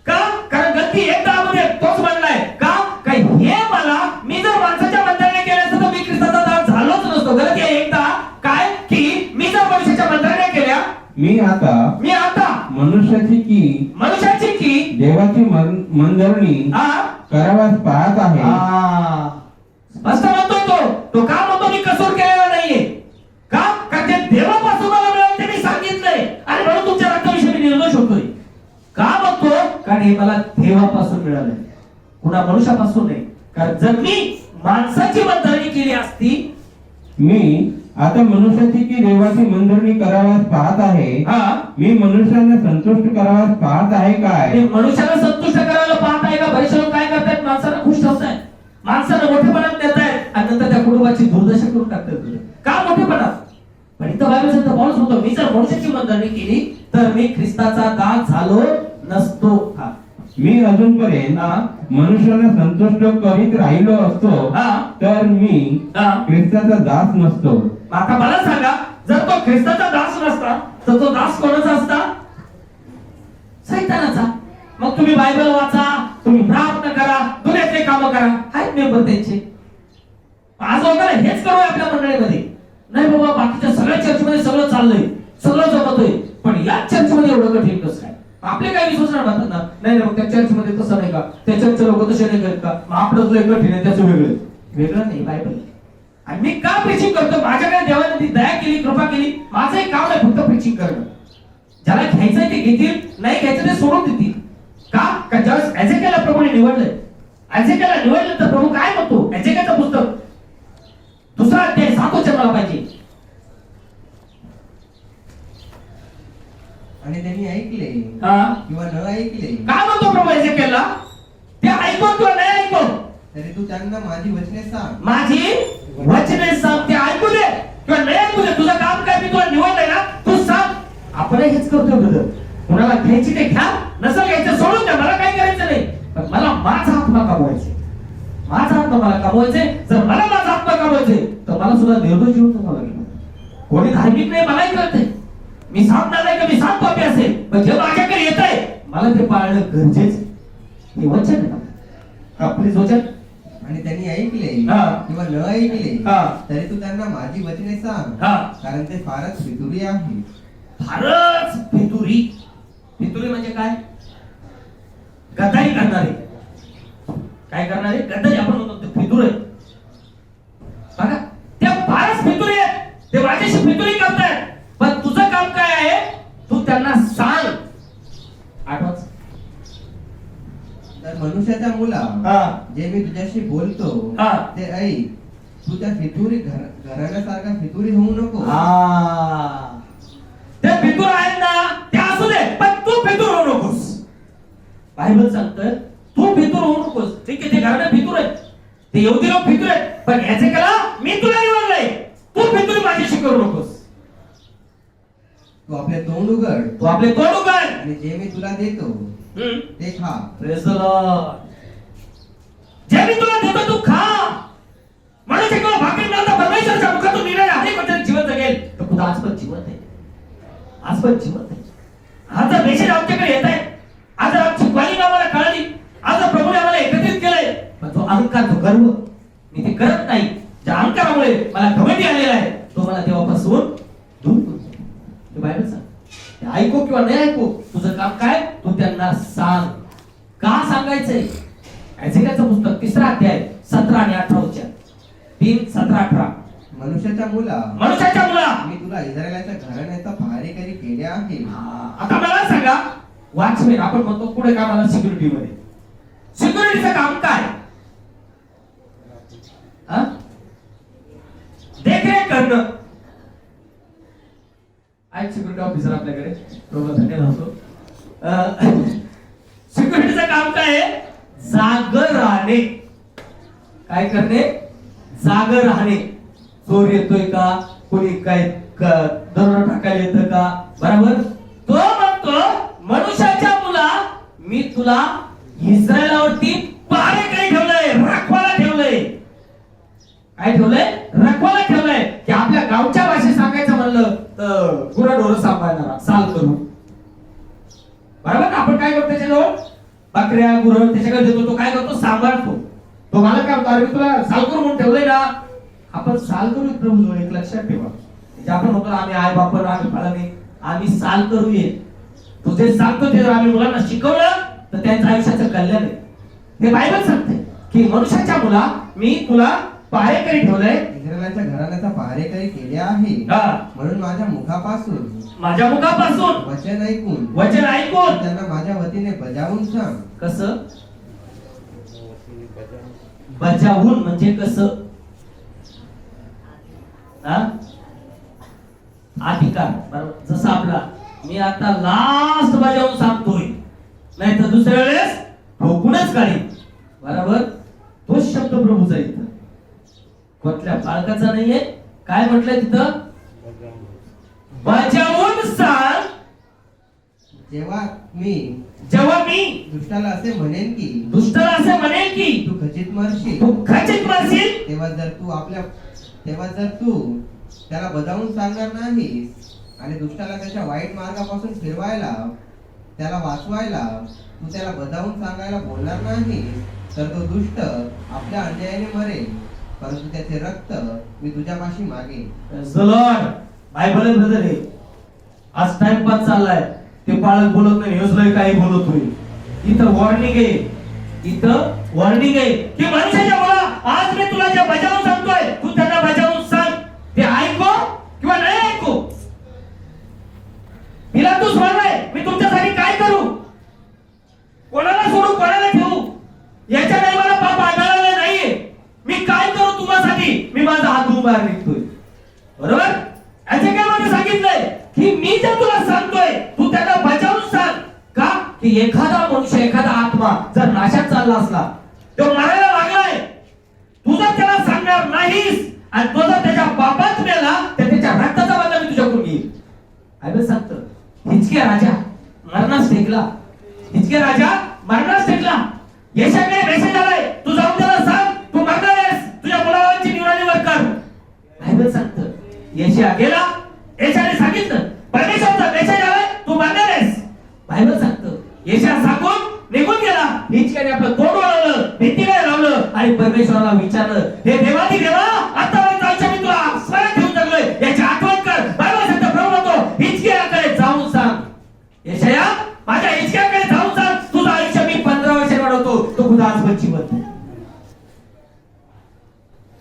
का? कारण गलती एकदा मध्ये तोच म्हणलाय का काय हे मला मी जर माणसाच्या मंत्राने केलं असतं तर मी ख्रिस्ताचा दास झालोच नसतो. गलती आहे एकदा काय की मी जर मनुष्याच्या मंत्राने केल्या मी आता मनुष्याची की देवाची मनधरणी कराव्यास पाहत आहे. स्पष्ट म्हणतोय तो का म्हणतो मी कसूर केलेला नाहीये. का? कारण ते देवापासून मला मिळालं ते मी सांगितलंय आणि म्हणून तुमच्या रक्ताविषयी मी निर्दोष होतोय. का म्हणतो? कारण हे मला देवापासून मिळालंय, कुणा मनुष्यापासून नाही. कारण जर मी माणसाची मंथरणी केली असती. मी आता मनुष्याची की देवाची मनधरणी कराव्यास पाहत आहे. मी मनुष्याला संतुष्ट कराव्यास पाहत आहे काय? मनुष्याला संतुष्ट करायला पाहत आहे का? बरेचसे लोक काय करतायत? माणसाला खुश ठेवतायत, माणसाला मोठेपणात देतायत आणि नंतर त्या कुटुंबाची दुर्दशा करून टाकतात. का मोठेपणात? पण इथं बायबल सांगतो, पौलुस म्हणतो मी जर मनुष्याची मंथरणी केली तर मी ख्रिस्ताचा दास झालो नसतो. मी अजूनपर्यंत मनुष्याला संतुष्ट करीत राहिलो असतो तर मी ख्रिस्ताचा दास नसतो. आता मला सांगा, जर तो ख्रिस्ताचा दास नसता तर तो दास कोणाचा असता? सैतानाचा. मग तुम्ही बायबल वाचा, तुम्ही प्रार्थना करा, दुनियातले काम करा, आहेत मेंबर त्यांचे. आज वगैरे हेच करू आपल्या मंडळीमध्ये. नाही बाबा बाकीच्या सगळ्या चर्चमध्ये सगळं चाललंय, सगळं जमतोय, पण या चर्चमध्ये एवढं कठीण कसं काय? आपले काही विश्वास म्हणतात ना, नाही मग त्या चर्चमध्ये तसं नाही का, त्या चर्चचे लोक तसे नाही करत का, मग आपलं जो एक कठीण आहे त्याचं वेगळं नाही. बायबल आणि मी का प्रीचिंग करतो? माझ्याकडे देवाने ती दया केली, कृपा केली. माझं एक काम आहे फक्त प्रीचिंग करणं. ज्याला घ्यायचंय ते घेतील, नाही घ्यायचं ते सोडून देतील. का? ज्यावेळेस एजेकियाला प्रभूने निवडलंय, एजेकियाला निवडलं तर प्रभू काय म्हणतो? एजेकियाचं पुस्तक 2 अध्याय 7 वचन मला पाहिजे. आणि त्यांनी ऐकले किंवा न ऐकले. काय म्हणतो प्रभू एजेकियाला? ते ऐकतो किंवा नाही ऐकतो तरी तू त्यांना माझी वचने सांग. माझी वचने सांग. ते ऐकू दे किंवा नाही ऐकू दे, तुझं काम काय मी तुला निवडलंय ना, तू सांग. आपण हेच करतो ब्रदर. कुणाला घ्यायची ते घ्या, नसेल घ्यायचं सोडून द्या, मला काही करायचं नाही. पण मला माझा आत्मा कमवायचे, माझा आत्मा मला कमवायचे. जर मला माझा आत्मा कमवायचे तर मला सुद्धा निर्दोष जीवन जगावं लागेल. कोणी धार्मिक नाही मलाही कळतंय. मी सांगणार नाही का मी सांग पापी असेल, पण जे माझ्याकडे येत आहे मला ते पाळणं गरजेचं. हे वचन आहे का? प्लीज वचन. आणि त्यांनी ऐकले किंवा न ऐकले तरी तू त्यांना माझी वचने सांग, कारण ते फारच फितुरी आहे. फारच फितुरी. फितुरी म्हणजे काय? गद्दारी करणारे. काय करणारे? गद्दारी. आपण म्हणतो ते फितुर आहे. बघा त्या फारच फितुरी आहेत, ते माझ्याशी फितुरी करतायत. पण तुझं काम काय आहे? तू त्यांना सांग. आठवच. तर मनुष्याच्या मुला जे मी तुझ्याशी बोलतो ते ऐक. तू त्या फितुरी घराण्यासारखा फितुरी होऊ नको. ते फितूर आहेत ना, ते असू दे, पण तू फितूर होऊ नकोस. बायबल सांगतं तू फितूर होऊ नकोस. ठीक आहे, ते घराणे फितूर आहेत, ते यहुदी लोक फितूर आहेत, पण याचे कला मी तुला निवडलंय. तू फितूर माझ्याशी करू नकोस. तू आपले तोंड उघड, तू आपले तोंड उघड आणि जे मी तुला देतो ते खा. Praise the Lord. जे मी तुला देतो तू खा. मनुष्य किंवा भाकरी मिळाला परमेश्वराच्या मुखातून निघणारे अनेक वचन जीवन जगेल. तर खुदा आज पण जिवंत आहे, आज पण जिवंत आहे. आज जर मेसेज आमच्याकडे येत आहे, आज जर आमची क्वालिटी आम्हाला कळली, आज जर प्रभूने आम्हाला एकत्रित केलंय, पण जो अहंकार, जो गर्व मी ते करत नाही, ज्या अहंकारामुळे मला घमंडी आलेला आहे, तो मला देवापासून दूर करतो. बायबल सांग. ऐकू किंवा नाही ऐकू, तुझं काम काय? तू त्यांना सांग. का सांगायचंय? एजेकियाचं पुस्तक 3 अध्याय 17 आणि 18 वचन. 3, 17, 18. मनुष्याच्या मुला मी तुला इस्रायलाच्या घराण्याचा पहारेकरी केले आहे. आता मला सांगा, वॉचमॅन आपण म्हणतो पुढे कामाला सिक्युरिटी मध्ये. सिक्युरिटीचं काम काय? देखरेख करणं. आहे सिक्युरिटी ऑफिसर आपल्याकडे, प्रभू धन्यवाद असो. सिक्युरिटीचं काम काय आहे? जागर राहणे. काय करणे? जागर राहणे. चोर येतोय का, कोणी काय दरोडा टाकायला येतं का, बरोबर? तो म्हणतो तुला इस्रायलावरती पहारेकरी ठेवलंय, राखवाला ठेवलंय. काय ठेवलंय? राखवाला ठेवलंय. की आपल्या गावच्या भाषेत सांगायचं म्हणलं तर गुराढोरं सांभाळणारा, साल करू. बरोबर ना? आपण काय करतो त्याच्याजवळ? बकऱ्या गुरं त्याच्याकडे देतो, तो काय करतो? सांभाळतो. तो मला काय म्हणतो, अरे मी तुला साल करू म्हणून ठेवलंय ना. आपण साल करू प्रभू, एक लक्षात ठेवा. म्हणजे आपण म्हणतो आम्ही आई बापर, आम्ही फळाने, आम्ही साल करू ये. तू जे सांगतो ते जर आम्ही मुलांना शिकवलं तर त्यांच्या आयुष्याचं कल्याण आहे. हे बायबल सांगते की मनुष्याच्या मुला मी तुला पहारेकरी ठेवलंय, इस्रायलाच्या घराण्याचा पहारेकरी केले आहे. म्हणून माझ्या मुखापासून वचन ऐकून त्यांना माझ्या वतीने बजावून सांग. कसं बजावून म्हणजे कसं? अधिकार बरोबर. जसं आपला मी आता लास्ट बजावून सांगतोय, नाही तर दुसऱ्या वेळेस ठोकूनच काढी. बरोबर. तोच शब्द प्रभूचा इथं कुठल्या बाळकाचा नाहीये. काय म्हटलंय तिथं? बजावून सांग. जेव्हा मी दुष्टाला असे म्हणेन की तू खचित मरशील, तेव्हा जर तू त्याला बजावून सांगणार नाहीस आणि दुष्टाला त्याच्या वाईट मार्गापासून फिरवायला, त्याला वाचवायला तू त्याला बजावून सांगायला बोलणार नाही, तर तो दुष्ट आपल्या अन्यायाने मरेल, परंतु त्याचे रक्त मी तुझ्यापाशी मागेन. बायबल ब्रदर आहे. आज टाइमपास चाललाय, ते पाळत बोलत नाही, हेच काही बोलतोय. इथं वॉर्निंग आहे की मनुष्याच्या मुला आज मी तुला जे बजावून सांगतोय तू त्यांना बजावून सांग. ते ऐको किंवा नाही ऐको. पिलातुस म्हणलाय मी तुमच्यासाठी काय करू, कोणाला सोडू कोणाला ठेवू, याच्या नाही मला पाप आढळलेला नाहीये. मी काय करू तुझ्यासाठी? मी माझा हात उभार निघतोय. बरोबर. याचे काय मला सांगितलंय की मी जर तुला सांगतोय तू त्याला बजावून सांग. का? की एखादा मनुष्य, एखादा आत्मा जर नाशात चालला असला, तो मरायला लागलाय, तू जर त्याला सांगणार नाहीस आणि तो जर त्याच्या पापात मेला तर त्याच्या रक्ताचा बदला मी तुझ्याकडून घेईल. बायबल सांगतं हिजकिया राजा मरणास टेकला. यशाकडे मेसेज आलाय, तू जाऊन त्याला सांग तू मरणार आहेस, तुझ्या मुलाबाळांची निवडणूक कर. बायबल सांगतं यशा गेला, यशाने सांगितलं परमेश्वराचा मेसेज आलाय, तू मरणार आहेस. बायबल सांगतं यशा सांगून निघून गेला. हिजकियाने आपलं तोंड वळवलं, भीतीला लावलं आणि परमेश्वराला विचारलं, हे देवादी देवा, आतापर्यंत आयुष्य मी तुला स्मरण ठेवून जगलोय, याची आठवण कर. बायबल सांगतं प्रभू म्हणतो हिजकियाकडे जाऊन सांग, यशाया माझ्या हिजकियाकडे जाऊन सांग, तुझं आयुष्य मी 15 वर्षे वाढवतो, तो खुदा आज बच्चीवत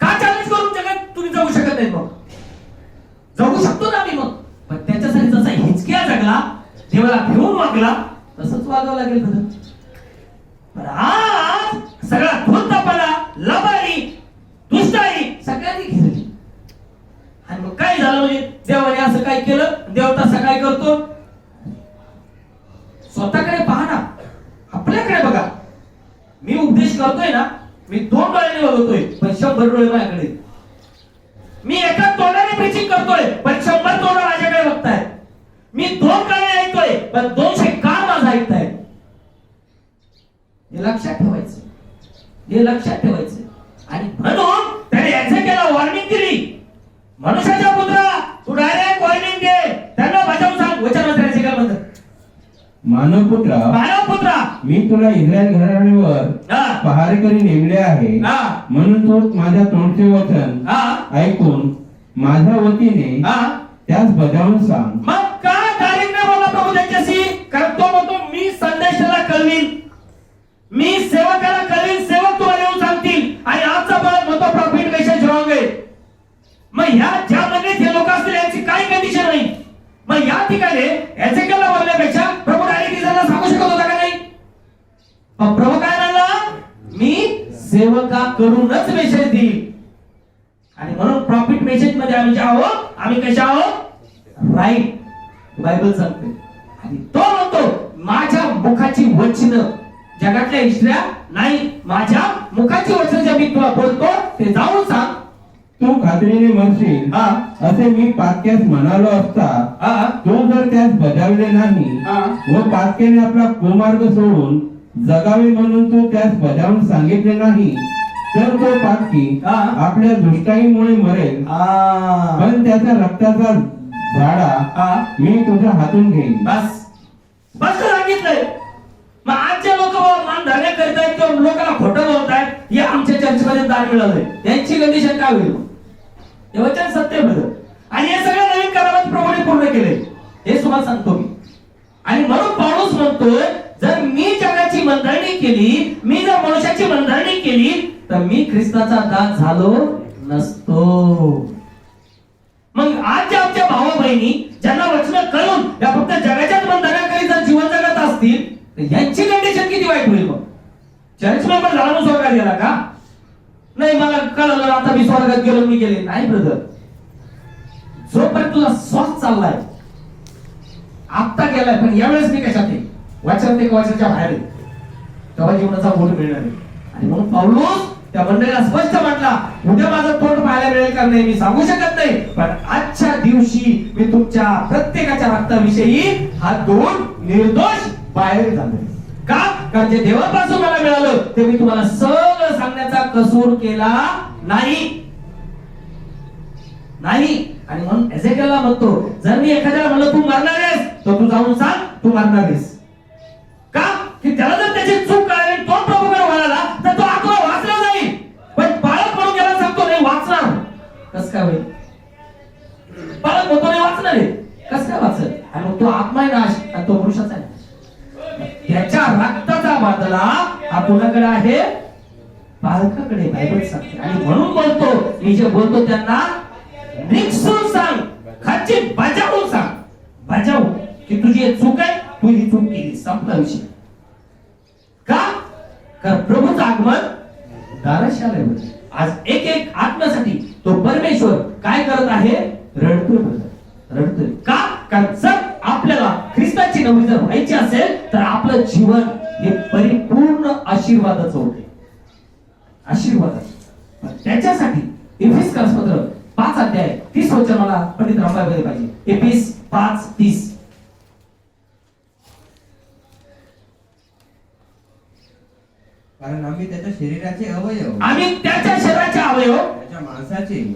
का चॅलेंज करून जगात तुम्ही जाऊ शकत नाही? मग जगू शकतो ना मी, मग पण त्याच्यासाठी जसा हिजकिया जगला, देवाला घेऊन वागला, तसंच वागावं लागेल. पण आज सगळा धूर्तपणा, लबाडी, दुष्टाई सगळ्यांनी घेतली. आणि मग काय झालं? म्हणजे देवाने असं काय केलं, देव तसं काय करतो? स्वतःकडे पहा ना, आपल्याकडे बघा. मी उपदेश करतोय ना, मी 2 डोळ्याने बघतोय पण 100 डोळे माझ्याकडे. मी एका तोंडाने प्रीचिंग करतोय पण 100 तोंड माझ्याकडे बघतायत. मी 2 काने ऐकतोय पण 200 कान माझा ऐकतायत. हे लक्षात ठेवायचं. आणि म्हणून त्याने एझेकियेला वॉर्निंग दिली, मनुष्याच्या पुत्रा तू डायरेक्ट वॉर्निंग दे, त्यांना बजावून सांग. वचन वाचा एझेकियेल म्हणतात, मानवपुत्रा मी तुला इस्रायल घराण्यावर पहारेकरी नेमले आहे, म्हणून तू माझ्या तोंडचे वचन ऐकून माझ्या वतीने त्यास बजावून सांग. मग काय डायरेक्ट बोला प्रभू त्यांच्याशी? कारण तो म्हणतो मी संदेशाला कळवीन, मी सेवकाला कळवीन, सेवक तुम्हाला येऊन सांगतील. आणि आजचा बळ म्हणतो प्रॉफिट मेसेज रॉंग आहे. मग ह्या ज्या मंडळीत हे लोक असतील यांची काय कंडिशन नाही? मग या ठिकाणी एझेकियेलला बोलण्यापेक्षा प्रभू डायरेक्ट इस्रायलला सांगू शकत होता का नाही? पण प्रभू काय म्हणला, मी सेवकाकडूनच मेसेज देईल. आणि म्हणून प्रॉफिट मेसेज मध्ये आम्ही जे आहोत, आम्ही कसे आहोत? राईट. बायबल सांगते. आणि तो म्हणतो माझ्या मुखाची वचनं जगातल्या इस्त्र्या नाही, माझ्या मुखाची वचनं जे मी तुला बोलतो ते जाऊन सांग. तू खात्रीने म्हणशील असे मी पाक्यास म्हणालो असता, तो जर त्यास बजावले नाही व पाक्याने आपला कुमार्ग सोडून जगावे म्हणून तू त्यास बजावून सांगितले नाही तर तो पापी आपल्या दुष्टाईमुळे मरेल, पण त्याच्या रक्ताचा झाडा मी तुझ्या हातून घेईन. बस बस सांगितलंय. मग आजचे लोक मान धरण्या करतायत किंवा लोकांना खोटं बोलतायत, हे आमच्या चर्चमध्ये दान मिळालंय. यांची कंडिशन काय होईल? हे वचन सत्य बदल आणि हे सगळं नवीन करारात प्रभूने पूर्ण केले, हे तुम्हाला सांगतो मी. आणि म्हणून पौलुस म्हणतोय, जर मी जगाची मंडळी केली, मी जर मनुष्याची मंडळी केली, तर मी ख्रिस्ताचा दास झालो नसतो. मग आज ज्या आमच्या भावा बहिणी ज्यांना वचन कळून या फक्त जगाच्याच बंधनाखाली जर जीवन जगत असतील, तर यांची कंडिशन किती वाईट होईल? मग चर्च मेंबर झाला म्हणून स्वर्गात गेला का? नाही, मला कळलं आता मी स्वर्गात गेलो, मी गेले नाही. ब्रदर, जोपर्यंत तुझा श्वास चाललाय, आता गेलाय, पण यावेळेस मी कशात आहे? वचनात एक वचनाच्या बाहेर आहे, तेव्हा जीवनाचा बोध मिळणार आहे. आणि म्हणून पौलुस त्या मंडळीला स्पष्ट म्हटला, उद्या माझं तोंड पाहायला मिळेल का नाही मी सांगू शकत नाही, पण आजच्या दिवशी मी तुमच्या प्रत्येकाच्या रक्ताविषयी हात धुवून निर्दोष बाहेर झाले. का? कारण जे देवापासून मला मिळालं ते मी तुम्हाला सगळं सांगण्याचा कसूर केला नाही. आणि म्हणून एझेकियलला म्हणतो, जर मी एखाद्याला म्हणलं तू मारणार आहेस, तर तू जाऊन सांग तू मारणार आहेस. का? की त्याला जर त्याची चूक कळली, तो प्रभूकडे वळाला, तर तो आत्मा वाचला जाईल. पण बाळक म्हणून गेला सांगतो नाही वाचणार, कस काय होईल? बाळक म्हणतो नाही वाचणार आहे, कस काय वाचल? आणि मग तो आत्मा आहे नाश आणि तो पुरुषाचा आहे. त्याच्या रक्ताचा बदला हा कुणाकडे आहे? बालकाकडे. बायबल सांगते. आणि म्हणून बोलतो, मी जे बोलतो त्यांना निक्षून सांग, खाची बजावून सांग. बजाव की तुझी चूक आहे, तू ही चूक केली, संपला विषय. का? कारण प्रभूचं आगमन दाराशी आलंय. आज एक एक आत्म्यासाठी तो परमेश्वर काय करत आहे? रडतोय. का? कारण जर आपल्याला ख्रिस्ताची नवरी जर व्हायची असेल, तर आपलं जीवन हे परिपूर्ण आशीर्वादाचं होते. आशीर्वादाचं. त्याच्यासाठी एफेसकर्स पत्र 5 अध्याय 30 वचन मला पंडित रामबाई मध्ये पाहिजे. एफेस 5:30. कारण आम्ही त्याच्या शरीराचे अवयव,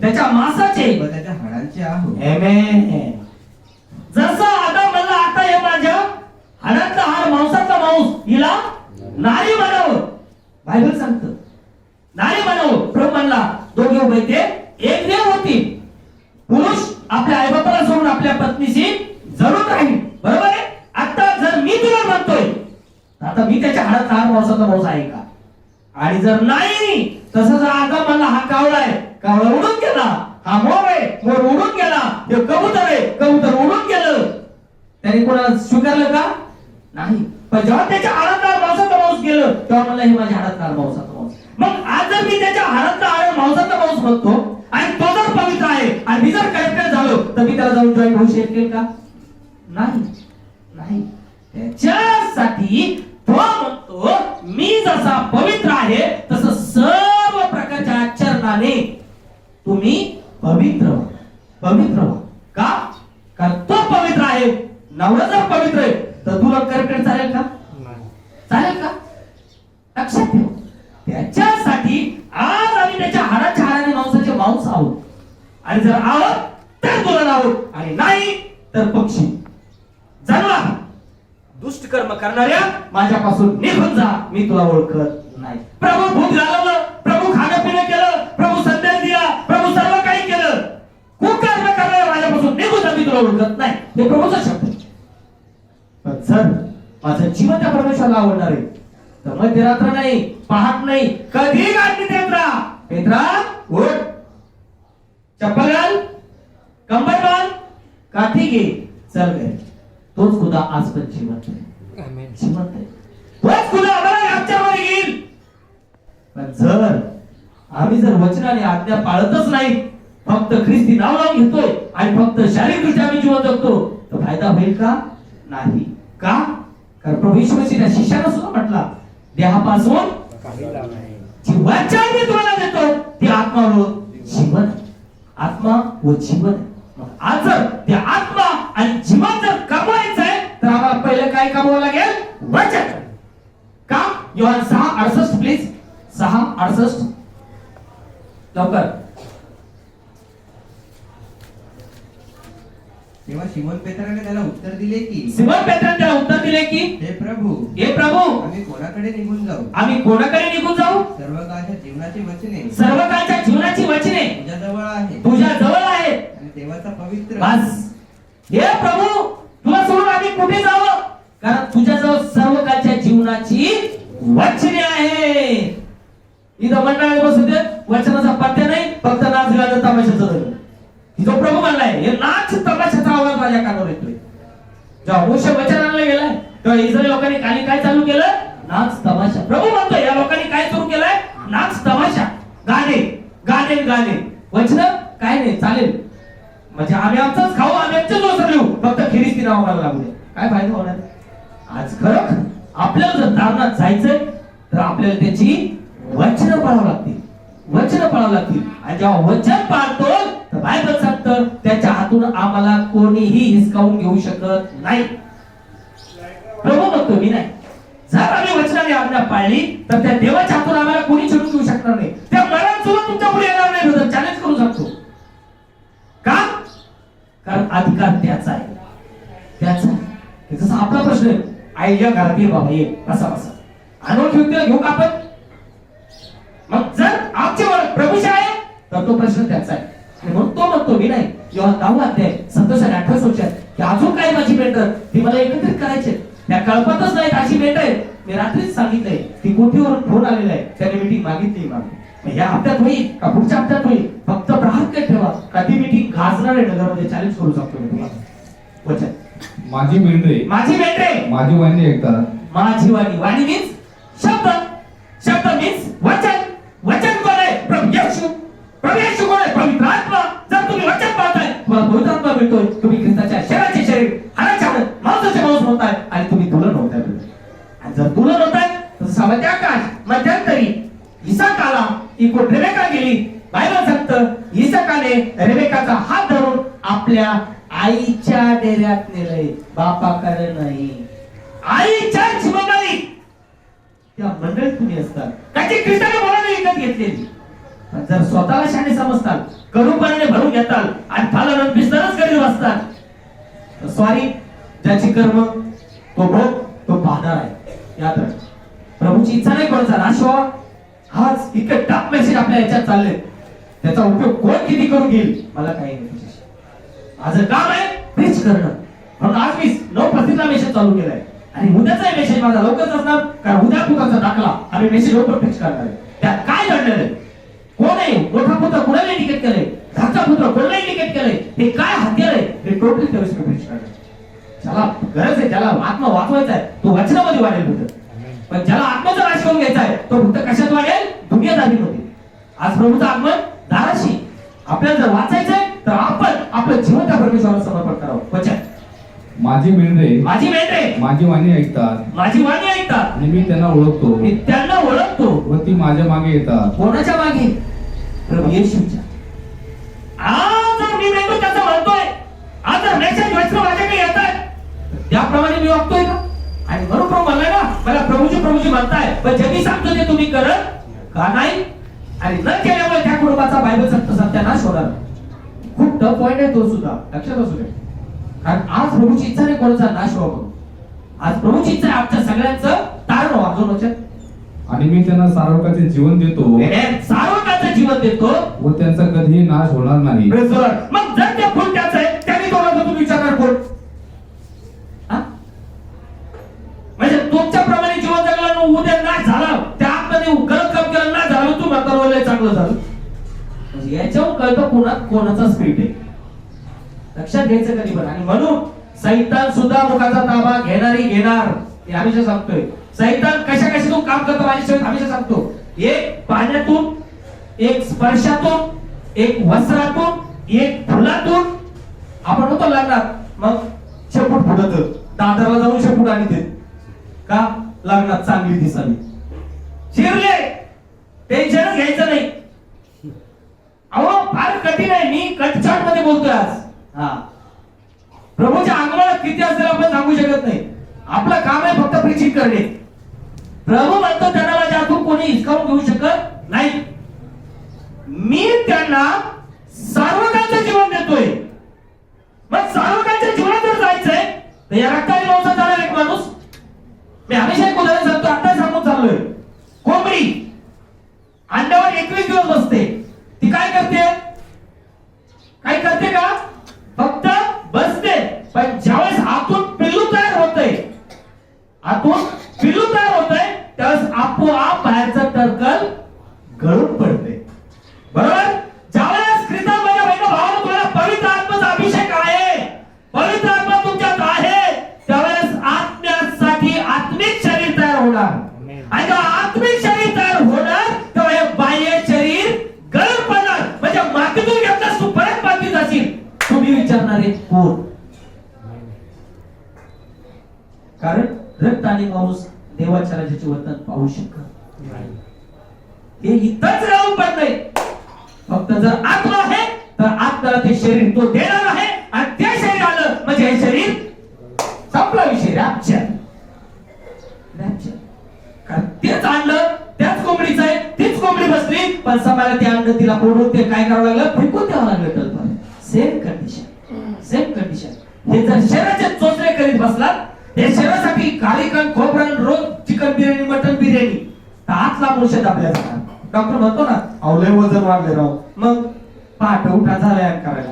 त्याच्या मांसाचे व त्याच्या हाडांचे आहोत. आमेन. जसं आदम म्हणला, आता हे माझ्या हाडातला हाड, मांसातला मांस, हिला नारी म्हणावं. बायबल सांगतं नारी म्हणावं. प्रभू म्हणला, दोघे उभे ते एक देव होती. पुरुष आपल्या आईबापाला सोडून आपल्या पत्नीशी जळून राहील. बरोबर आहे? आता जर मी तुला म्हणतोय, आता मी त्याच्या हाडातला हाड, मांसातला मांस आहे का? आणि जर नाही, तसं जर आदम म्हणला हा कावळा आहे, कावळा उडून गेला. हा मोर आहे, मोर उडून गेला. हे कबूतर आहे, कबूतर उडून गेलं. त्याने कोणाला स्वीकारलं का? नाही. पण जेव्हा त्याच्या हाडातला मांसाचा मांस गेलं, तेव्हा म्हणला हे माझ्या हाडातला मांसाचा मांस. मग आज जर मी त्याच्या हाडातला हाड, मांसाचा मांस म्हणतो आणि तो जर पवित्र आहे आणि मी जर करेक्टर झालो, तर मी त्याला जाऊन जॉईन होऊ शकेल का? नाही. त्याच्यासाठी तो म्हणतो, मी जसा पवित्र आहे तसं सर्व प्रकारच्या आचरणाने तुम्ही पवित्र व्हा. का? कारण तो पवित्र आहे. नवरा जर पवित्र आहे, तर तुला करेक्टर चालेल का? चालेल का? लक्षात ठेव. त्याच्यासाठी आज आम्ही त्याच्या हाडाच्या हाडाने मांसाचे मांस आहोत. आणि जर आहोत तर तुला आहोत, आणि नाही तर पक्षी, जनावर, दुष्ट कर्म करणाऱ्या माझ्यापासून निघून जा, मी तुला ओळखत नाही. प्रभू भूक घालवलं, प्रभू खाणं पिणं केलं, प्रभू संदेश दिला, प्रभू सर्व काही केलं, कुकर्म करणाऱ्या माझ्यापासून निघून जा, मी तुला ओळखत नाही. हे प्रभूचा शब्द. पण जर माझं जीवन त्या परमेश्वराला आवडणार आहे, तर मध्यरात्र नाही, पहाट नाही, कधी गाठी देत राहा. पेत्रा उठ, चप्पल घाल, कंबर बांध, काठी घे, चल घरी. तोच खुदा आज पण जिवंत आहे. तोच खुदा आम्हाला आमच्यावर येईल. पण जर आम्ही जर वचनाने आज्ञा पाळतच नाही, फक्त ख्रिस्ती नाव लावून घेतोय आणि फक्त शारीरिकदृष्ट्या आम्ही जीवन जगतो, तर फायदा होईल का? नाही. का? कारण प्रभू येशू ख्रिस्त त्या शिष्याला सुद्धा म्हटला, देहापासून जीवाच्या मी तुम्हाला देतो, ती आत्मा व जीवन. आत्मा व जीवन. आज जर ते आत्मा आणि जीवन जर कमवायचं आहे, तर आम्हाला पहिलं काय कमवावं लागेल? वचन. का? योहान 6:68 प्लीज. 6:68 लवकर. तेव्हा शिमोन पेत्राने त्याला उत्तर दिले की सिमोन पेत्राने त्याला उत्तर दिले की हे प्रभू आम्ही कोणाकडे निघून जाऊ? आम्ही कोणाकडे निघून जाऊ? सर्व काळच्या जीवनाची वचने सर्व काळच्या जीवनाची वचने तुझ्या जवळ आहेत आणि देवाचा पवित्र बस. हे प्रभू तुला सोडून आम्ही कुठे जावं? कारण तुझ्याजवळ सर्व काळच्या जीवनाची वचने आहे. इथं मंडळात बसते वचनाचा पत्त्या नाही, फक्त नाच गाणं तमाशाचं झालं. जो प्रभू म्हणलाय हे नाच तमाशाचा आवाज माझ्या कानावर येतोय. जेव्हा मोशे वचन आणलं गेलाय तेव्हा इस्रायल लोकांनी खाली काय चालू केलं? नाच तमाशा. प्रभू म्हणतोय या लोकांनी काय सुरू केलंय? नाच तमाशा, गाणे गाणे गाणे. वचन काय नाही चालेल म्हणजे आम्ही आमचंच खाऊ, आम्ही आमचंच ओसर लिहू, फक्त खिरीस्ती नाव आम्हाला लागू दे. काय फायदा होणार? आज खरं आपल्याला जर दारणात जायचंय तर आपल्याला त्याची वचन पाळावं लागतील, वचन पाळावं लागतील. आणि जेव्हा वचन पाळतो तर बायबल सांगतं त्याच्या हातून आम्हाला कोणीही हिसकावून घेऊ शकत नाही. प्रभू म्हणतो मी नाही. जर आम्ही वचनाने आज्ञा पाळली तर त्या देवाच्या हातून आम्हाला कोणी छेडून घेऊ शकणार नाही. त्या मरण सुद्धा तुमच्या पुढे येणार नाही. ब्रदर चॅलेंज करू शकतो का? कारण अधिकार त्याचा आहे, त्याचा आहे. जसं आपला प्रश्न आहे आई या घरात ये बाबा ये बसा बसा अनोळखी व्यक्तीला घेऊ का आपण? मग जर आमची ओळख प्रभूची आहे तर तो प्रश्न त्याचा आहे. म्हणून तो म्हणतो मी नाही. जेव्हा 10 अध्याय 27 आणि 28 वचन की अजून काय माझी मेंढर ती मला एकत्रित करायचे त्या कळपतच नाहीत अशी मेंढर आहे. मी रात्रीच सांगितलंय ती कोठीवरून फोन आलेला आहे त्याने मीटिंग मागितली. मग या हप्त्यात होईल का पुढच्या हप्त्यात होईल? फक्त प्रार्थना ठेवा का ती मीटिंग गाजणार आहे नगरमध्ये. चॅलेंज करू शकतो मी तुम्हाला. वचन माझी मेंढरे माझी मेंढरे माझी वाणी ऐकतात. माझी वाणी. वाणी मीन्स शब्द, शब्द मीन्स वचन. वचन कोण आहे? प्रभू येशू. प्रभू येशू कोण आहे? पवित्र आत्मा. जर तुम्ही वचन पाळताय तुम्हाला पवित्र आत्मा मिळतोय. तुम्ही ख्रिस्ताच्या शरीराचे शरीर, हाडाचे हाड, मांसाचे मांस होताय आणि तुम्ही दुलन होताय. आणि जर दुलन होताय तर सावत्या आकाश मध्यंतरी इसाक आला, इकडे रेबेका गेली. बायबल सांगतं इसाकाने रेबेकाचा हात धरून आपल्या आईच्या डेऱ्यात नेलंय, बापाकडे नाही. आईच्या जिम्मेदारी त्या मंडळीत तुम्ही असतात त्याची ख्रिस्ताने बोलायला विकत घेतलेली. जर स्वतःला शाणे समजतात, कडूपणाने भरून घेताल आणि फलन बिस्तरच करीत बसतात सॉरी ज्याची कर्म तो भोग तो पाहणार आहे. याद राहा प्रभूची इच्छा नाही कोणाचा नाश व्हावा. हाच इतके टफ मेसेज आपल्या याच्यात चालले त्याचा उपयोग कोण किती करून घेईल मला काही नाही. माझं काम आहे प्रीच करणं. म्हणून आज मी 9:35 मेसेज चालू केलाय आणि उद्याचा मेसेज माझा लवकरच असणार कारण उद्या पुत्राचा दाखला आम्ही मेसेज लवकर प्रीच करणार आहे. त्यात काय घडलेलं आहे? कोण आहे मोठा पुत्र कोणाला इंडिकेट केलंय? धाकटा पुत्र कोणाला इंडिकेट केलंय? हे काय हत्यार आहे हे टोटली त्यावेळेस प्रीच करणार. ज्याला गरज आहे, ज्याला आत्मा वाचवायचा आहे तो वचनामध्ये वाढेल पुत्र. पण ज्याला आत्माचा नाश करून घ्यायचा आहे तो फक्त कशात वाढेल? दुनियादारीमध्ये. आज प्रभूचं आगमन दाराशी. आपल्याला जर वाचायचंय तर आपण आपलं जीवन त्या परमेश्वराला समर्पण करावं. वचन माझी मेंढरे माझी मेंढरे माझी वाणी ऐकतात. माझी वाणी ऐकतात आणि मी त्यांना ओळखतो मी त्यांना ओळखतो व ती माझ्या मागे येतात. कोणाच्या मागे? प्रभू येशूच्या. आज जर मी मेंढू त्याचं म्हणतोय, आज जर मेसेज वचन माझ्याकडे येतात त्याप्रमाणे मी वागतोय का? आणि म्हणून प्रभू म्हणलाय ना मला प्रभूजी म्हणताय पण जे मी सांगतो ते तुम्ही करत का नाही? आणि न केल्यामुळे त्या कुटुंबाचा बायबल सांगतो सत्यानाश होणार. खूप टफ पॉइंट आहे तो सुद्धा लक्षात असू दे. कारण आज प्रभूची इच्छा नाही कोणाचा नाश व्हावा. आज प्रभूची इच्छा आहे आमच्या सगळ्यांचं तारण व्हावं. अजून वचन आणि मी त्यांना सार्वकाचे जीवन देतो सार्वकाचं जीवन देतो व त्यांचा कधीही नाश होणार नाही. मग जर ते फुल त्याच आहे त्यांनी दोघांचा तुम्ही विचारणार कोण? म्हणजे तुमच्याप्रमाणे जीवन जगलं उद्या नाश झाला त्या आतमध्ये गलत काम केलं नाश झालं तू म्हणता चांगलं झालं. म्हणजे याच्यावर कळतं कोणाचा स्पिरिट आहे. लक्षात घ्यायचं कधी पण. आणि म्हणून सैतान सुद्धा मुखाचा ताबा घेणार. हे हमेशा सांगतोय. सैतान कशातून काम करतो माझ्या हमेशा सांगतो. एक पाण्यातून, एक स्पर्शातून, एक वस्त्रातून, एक फुलातून. आपण होतो लग्नात मग शेपूट फुटत दादरला जाऊन शेपूट आणि देत का लग्नात चांगली दिसावी. शिरले टेन्शन घ्यायचं नाही. अहो फार कठीण आहे. मी कटचाट मध्ये बोलतोय आज. प्रभूच्या आगमनात किती असेल आपण सांगू शकत नाही. आपलं काम आहे फक्त प्रीचिंग करणे. प्रभू म्हणतो त्यांना माझ्या हातून कोणी हिसकावून घेऊ शकत नाही. मी त्यांना सार्वकांचं जीवन देतोय. मग सार्वकांच्या जीवनात जर जायचंय तर या रक्ताने मांसात जाणार एक माणूस. मी हमेशा एक उदाहरण सांगतो, आता सांगून चाललोय. कोंबडी अंड्यावर 21 दिवस बसते. ती काय करते? काय करते का? फक्त बसते. पण ज्यावेळेस आतून पिल्लू तयार होतंय, आतून पिल्लू तयार होतंय, त्यावेळेस आपोआप बाहेरचं टरकल गळून पडते. बरोबर? ज्यावेळेस ख्रिस्ता माझ्या बहिणी भावाला तुम्हाला पवित्र आत्म्याचा अभिषेक आहे, पवित्र आत्मा तुमच्यात आहे, त्यावेळेस आत्म्यासाठी आत्मिक शरीर तयार होणार. आणि जेव्हा आत्मिक शरीर तयार होणार तेव्हा हे बाह्य शरीर गळून पडणार. म्हणजे मातीतून घेतलास तू परत मातीत जाशील. तुम्ही विचारणारे कोण? कारण रक्ताने माणूस देवाच्या राज्याचे वर्तन पाहू शकत नाही. हे इथंच राहून पडलंय. फक्त जर आत्मा आहे तर आत्म्याला ते शरीर तो देणार आहे. आणि ते शरीर आलं म्हणजे हे शरीर संपला विषय. रॅप्चर. कारण तेच आणलं, त्याच कोंबडीचं आहे, तीच कोंबडी बसली, पण समाला ते आणलं, तिला फोडून ते काय करावं लागलं? फेकून द्यावं लागलं टरफल. Same condition, same condition. हे जर शरीराचे चोचले करीत बसलात, हे शरीरासाठी काळीकण, खोबरं, रोज चिकन बिर्याणी, मटन बिर्याणी, तर आतला मनुष्य दाबल्या जाणार. डॉक्टर म्हणतो ना, अवलय वजन वाढले राव. मग पहाटे उठा झाला करायला,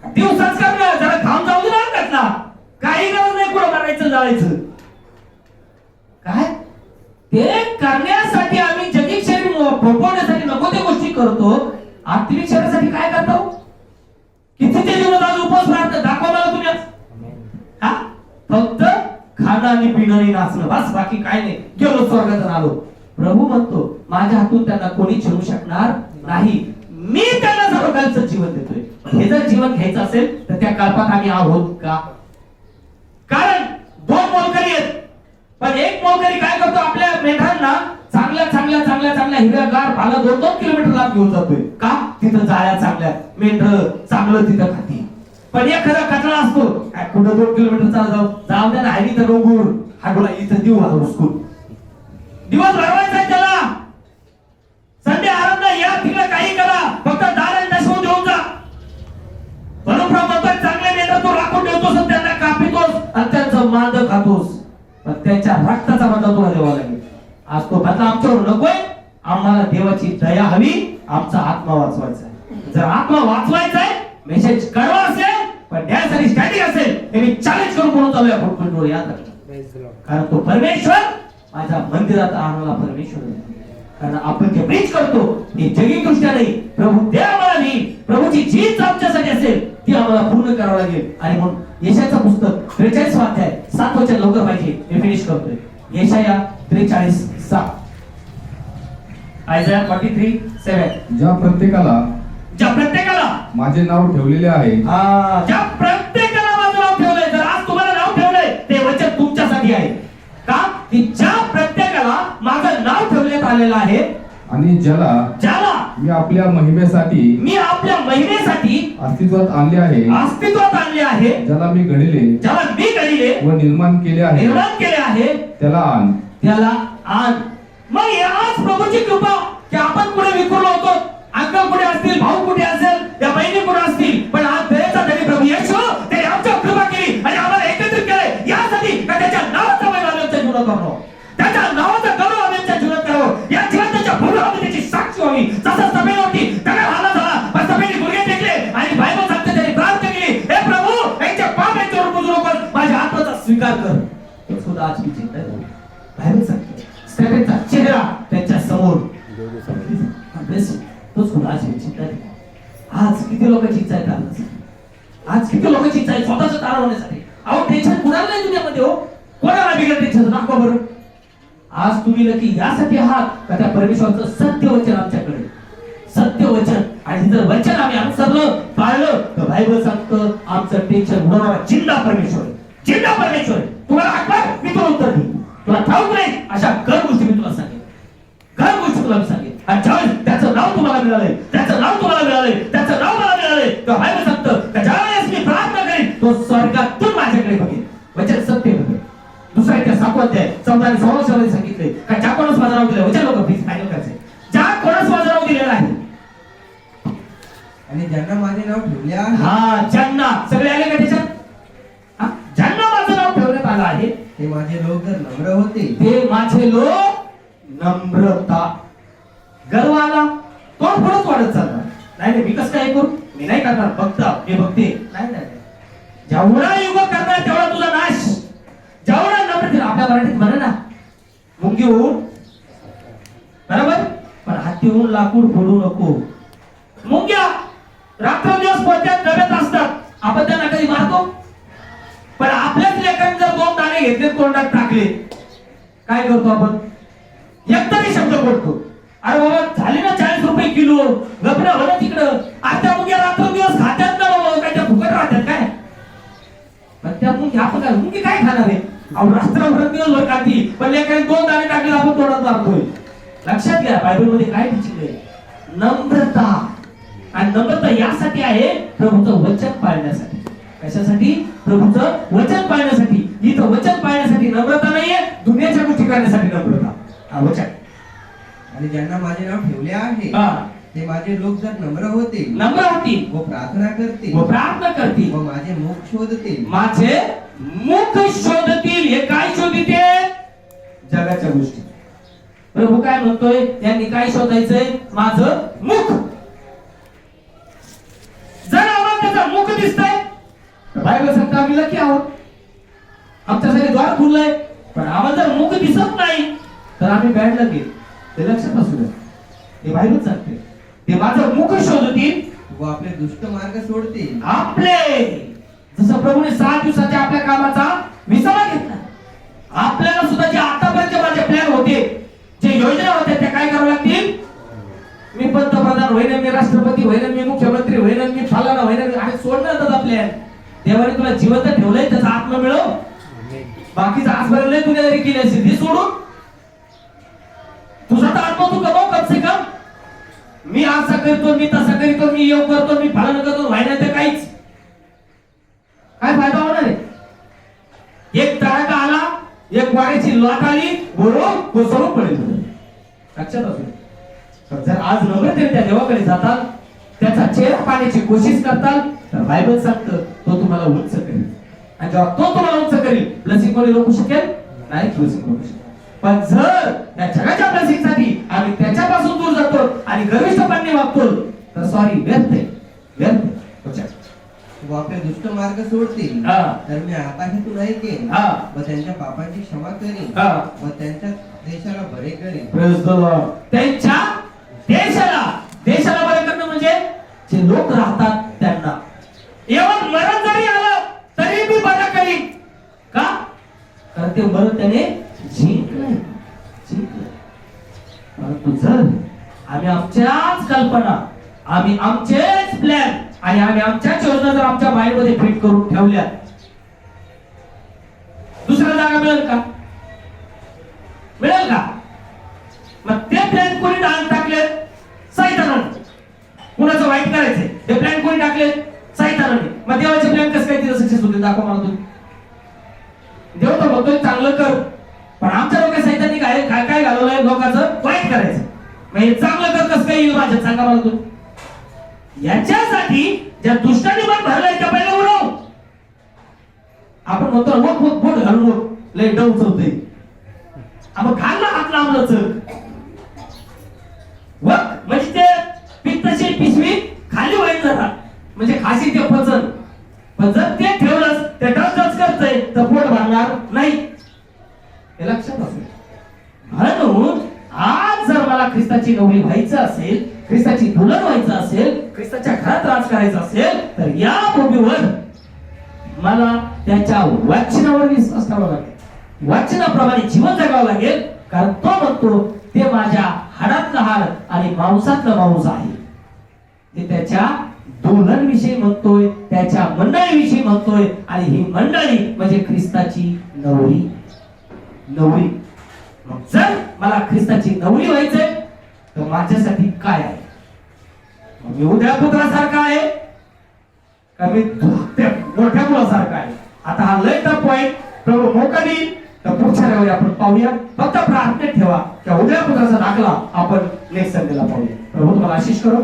दिवसाच करणं, जरा घाम जाऊ दे ना त्यातला. काही गरज नाही कुठं मारायचं, जाळायचं. काय ते करण्यासाठी आम्ही जगिक शरीर फोडण्यासाठी नको त्या गोष्टी करतो. आत्मिक शरीरासाठी काय करतो? कितीचे जीवन आज उपवास प्रार्थना दाखवा मला तुम्ही. हा फक्त खाणं आणि पिणं आणि नाचणं बस, बाकी काय नाही. गेलो स्वर्गात आलो. प्रभू म्हणतो माझ्या हातून त्यांना कोणी छळू शकणार नाही. मी त्यांना सर्वकालचं जीवन देतोय. हे जर जीवन घ्यायचं असेल तर त्या कल्पात आम्ही आहोत का? कारण दोन मोलकरी आहेत, पण एक मोलकरी काय करतो? आपल्या मेंढरांना चांगल्या चांगल्या चांगल्या चांगल्या हिरव्यागार भाला 2-2 किलोमीटर लांब घेऊन जातोय. का? तिथं जाळ्या चांगल्या, मेंढर चांगलं तिथं खाती. पण एखादा कचरा असतो, कुठं 2 किलोमीटर जाऊ द्या ना, आहे तर डोंगर हाडोला इथं देऊ हुसकून. दिवस भरवायचा त्याला. संडे आराम नाही, या तिकडे काही करा, फक्त दार आणि दशवून देऊन जा. म्हणून म्हणतोय चांगले मेंढर तू राखून ठेवतोस, त्यांना कापितोस आणि त्यांचं मांद खातोस, पण त्यांच्या रक्ताचा बदला तुला द्यावा लागेल. आज तो बदला आमच्यावर नकोय. आम्हाला देवाची दया हवी, आमचा आत्मा वाचवायचा आहे. जर आत्मा वाचवायचा आहे, मेसेज कळवा असेल, पण त्यासाठी स्टॅटिक असेल, हे मी चॅलेंज करून बोलून चालूया फुटफुटवर. याद राखा, कारण तो परमेश्वर माझ्या मंदिरात आम्हाला परमेश्वर आहे. कारण आपण जे प्रीच करतो हे जगी दृष्ट्या नाही, प्रभू द्या आम्हाला नाही. प्रभूची जी इच्छा आमच्यासाठी असेल ती आम्हाला पूर्ण करावं लागेल. आणि म्हणून यशाचं पुस्तक 43 अध्याय 7 वचन लवकर पाहिजे, मी फिनिश करतोय. यशाया 43:7. आयझाया 43:7. ज्या प्रत्येकाला माझे नाव ठेवलेले आहे, ज्या प्रत्येकाला माझं नाव ठेवलंय, जर आज तुम्हाला नाव ठेवलंय ते वचन तुमच्यासाठी आहे. का? की ज्या प्रत्येकाला माझं नाव ठेवण्यात आलेलं आहे आणि ज्याला मी आपल्या महिमेसाठी अस्तित्वात आणले आहे, ज्याला मी घडले व निर्माण केले आहे, त्याला आण. मग आज प्रभूची कृपा की आपण कुठे विखुरलो होतो, अंकल कुठे असतील, भाऊ कुठे असेल, या बहिणी कुठे असतील, पण आज दयेचा धनी प्रभू येशू त्याने आमच्यावर कृपा केली आणि आम्हाला एकत्रित केले यासाठी का त्याच्या नावाचा महिमा आमच्या जीवनात करावं, त्याच्या नावाचा गौरव आमच्या जीवनात करावं, या जीवनाच्या भूमीवर त्याची साक्षी व्हावी. जसं सभेवरती त्याला हल्ला झाला, पण सभेने गुडघे टेकले आणि बायबल सांगते त्याने प्रार्थना केली, हे प्रभू यांच्या पाप यांच्यावर बुजू नको, माझ्या आत्माचा स्वीकार कर. तो सुद्धा आज मी चिंता आहे. बायबल सांगते स्टेफनचा चेहरा त्यांच्या समोर तो सुद्धा आज मी चिंता आहे. आज किती लोकांची इच्छा आहे, आज किती लोकांची इच्छा आहे स्वतःचं तारण होण्यासाठी. अहो टेन्शन कुणाला नाही दुनियामध्ये, हो कोणाला बिगर टेन्शन दाखवा बरं. आज तुम्ही नक्की यासाठी आहात का त्या परमेश्वराचं सत्य वचन आमच्याकडे, सत्य वचन, आणि जर वचन आम्ही अनुसरलं, पाळलं, तर बायबल सांगतं आमचं टेन्शन उडवणारा जिंदा परमेश्वर आहे. जिंदा परमेश्वर आहे. तुम्हाला आठवण मी तुला उत्तर देईन, तुला ठाऊक नाही अशा घर गोष्टी मी तुला सांगेन, घर गोष्टी तुला मी सांगेन. आणि ज्यावेळेस त्याचं नाव तुम्हाला मिळालंय, त्याचं नाव मला मिळालंय, तर बायबल सांगतं का ज्यावेळेस मी प्रार्थना करेन तो स्वर्गातून माझ्याकडे बघेल. वचन सत्य बघेल. दुसरा 7 अध्याय 14 आणि 16 वचनामध्ये सांगितले का ज्या कोणास माझं नाव दिलं वचन लोक प्लीज फायनल करायचे ज्या कोणास माझं नाव दिलेलं आहे आणि ज्यांना माझे नाव ठेवले आहे हा ज्यांना सगळे आले का त्याच्यात हा? ज्यांना माझं नाव ठेवण्यात आलं आहे ते माझे लोक जर नम्र होते ते माझे लोक नम्रता गर्व आला तो पुढेच वाढत चालला नाही मी कसं काय करू मी नाही करणार बघता मी बघते नाही नाही जेवढा युग करणार तेवढा तुझा नाश जेवढा नम्र आपल्या मराठीत म्हणा ना मुंगी होऊन बरोबर पण हाती होऊन लाकूड फोडू नको मुंग्या रात्रंदिवस कोणत्याच डब्यात असतात आपण त्यांना कधी मारतो पण आपल्याच लेकरांनी जर 2 दाणे घेतले तोंडात टाकले काय करतो आपण एकतरी शब्द बोलतो अरे बाबा झाले ना 40 रुपये किलो गपना हो ना तिकडं आता मुंग्या रात्रंदिवस खात्यात ना बाबा काय त्या फुकट राहतात काय पण त्या मुंग्या आपण काय मुंगी काय खाणार आहे अहो रात्रभर दिवसभर खाती पण लेकरांनी 2 दाणे टाकले आपण तोंडात मारतोय लक्षात घ्या बायबल मध्ये काय टीचिंग आहे नम्रता आणि नम्रता यासाठी आहे प्रभूचं वचन पाळण्यासाठी कशासाठी प्रभूचं वचन पाळण्यासाठी इथं वचन पाळण्यासाठी नम्रता नाहीये दुनियाच्या गोष्टी करण्यासाठी नम्रता हा वचन आणि ज्यांना माझे नाव ठेवले आहे हा. ते माझे लोक जर नम्र होतील नम्र होती व प्रार्थना करतील व प्रार्थना करतील व माझे मुख शोधतील माझे मुख शोधतील हे काय शोधते जगाच्या गोष्टी प्रभू काय म्हणतोय त्यांनी काय शोधायचंय माझं मुख जर आम्हाला त्याचं मुख दिसतंय तर बायबल सांगतं आम्ही लकी आहोत आमच्यासाठी द्वार खुललंय पण आम्हाला जर मुख दिसत नाही तर आम्ही बॅड लकी ते लक्षात असू द्या ते बायबल सांगते ते माझं मुख शोधतील व आपले दुष्ट मार्ग सोडतील आपले जसं प्रभूने 7 दिवसाच्या आपल्या कामाचा विसावा घेतला आपल्याला सुद्धा जे आतापर्यंत माझे प्लॅन होते जे योजना होत्या त्या काय कराव्या लागतील मी पंतप्रधान होईन मी राष्ट्रपती होईन मी मुख्यमंत्री होईन मी फलाना होईन आणि सोडणार त्याचा प्लॅन देवाने तुला जिवंत ठेवलंय त्याचा आत्मा मिळव बाकीचा आजपर्यंत दुनियादारी केली असेल ती सोडून तुझा तर आत्मा तू कमाव कम से कम मी असा करतो मी तसा करतो मी योग करतो मी फलन करतो व्हायला तर काहीच काय फायदा होणार आहे एक तडाखा आला एक वाऱ्याची लाट आली बरोबर कोसळून पडेल लक्षात असू जर आज नम्रतेने त्या देवाकडे जातात त्याचा चेहरा पाहण्याची कोशिश करतात तर बायबल सांगतं तो तुम्हाला उंच करेल आणि जेव्हा तो तुम्हाला उंच करेल ब्लेसिंग कोणी रोखू शकेल नाही ब्लेसिंग रोखू शकेल पण जर त्या जगाच्या ब्लेसिंगसाठी आम्ही त्याच्यापासून दूर जातो आणि गर्विष्ठपणे वागतो तर सॉरी व्यर्थ व आपले दुष्ट मार्ग सोडतील हा. तर मी आकाशातून ऐकेन हा. व त्यांच्या पापांची क्षमा करीन हा. व त्यांच्या देशाला बरे करीन Praise the Lord. त्यांच्या देशाला बरे करणं म्हणजे जे लोक राहतात त्यांना एवढं मरण जरी आलं तरी मी बरं करीन का कारण ते मरण त्याने जिंकलंय परंतु जर आम्ही आमच्याच कल्पना आम्ही आमचेच प्लॅन आणि आम्ही आमच्याच योजना जर आमच्या माइंड मध्ये फिट करून ठेवल्या दुसऱ्या जागा मिळेल का मिळेल का मग ते प्लॅन कोणी टाकले सैतानाने कुणाचं वाईट करायचंय ते प्लॅन कोणी टाकले सैतानाने मग देवाचे प्लॅन कसं काय तिथं सक्सेस होते दाखवा मला तुम्ही देव तर म्हणतोय चांगलं कर पण आमच्या लोक सैतानी काय काय घालवलंय लोकांचं वाईट करायचं मग हे चांगलं कर कसं काय येईल माझ्यात सांगा मला तुम्ही याच्यासाठी ज्या दुष्टाने मन भरलंय त्या पहिला उडव आपण म्हणतो मग बोट घालून लय डव चलतंय आपण खाल्ला हात लांबलं चल म्हणजे ते पित्तशी पिशवी खाली होईल जरा म्हणजे खाशी ते पचन पण जर ते ठेवलंच ते टच करतंय तर पोट भरणार नाही हे लक्षात असू म्हणून आज जर मला ख्रिस्ताची नवरी व्हायचं असेल ख्रिस्ताची दुल्हन व्हायचं असेल ख्रिस्ताच्या घरात राज करायचं असेल तर या भूमीवर मला त्याच्या वचनावर विश्वास ठेवावा लागेल वचनाप्रमाणे जीवन जगावं लागेल कारण तो म्हणतो ते माझ्या हाडातलं हाड आणि मांसातलं मांस आहे ते त्याच्या दुल्हन विषयी म्हणतोय त्याच्या मंडळीविषयी म्हणतोय आणि ही मंडळी म्हणजे ख्रिस्ताची नवरी मग जर मला ख्रिस्ताची नवरी व्हायचंय तर माझ्यासाठी काय आहे मी उद्या पुत्रासारखा आहे का मी मोठ्या मुलासारखा आहे आता हा लय टफ पॉइंट प्रभू मोका देईल तर पुढच्या रविवारी आपण पाहूया. फक्त प्रार्थनेत ठेवा की उद्या पुत्राचा दाखला आपण नेक्स्ट संडेला पाहूया. प्रभू तुम्हाला आशीष करो.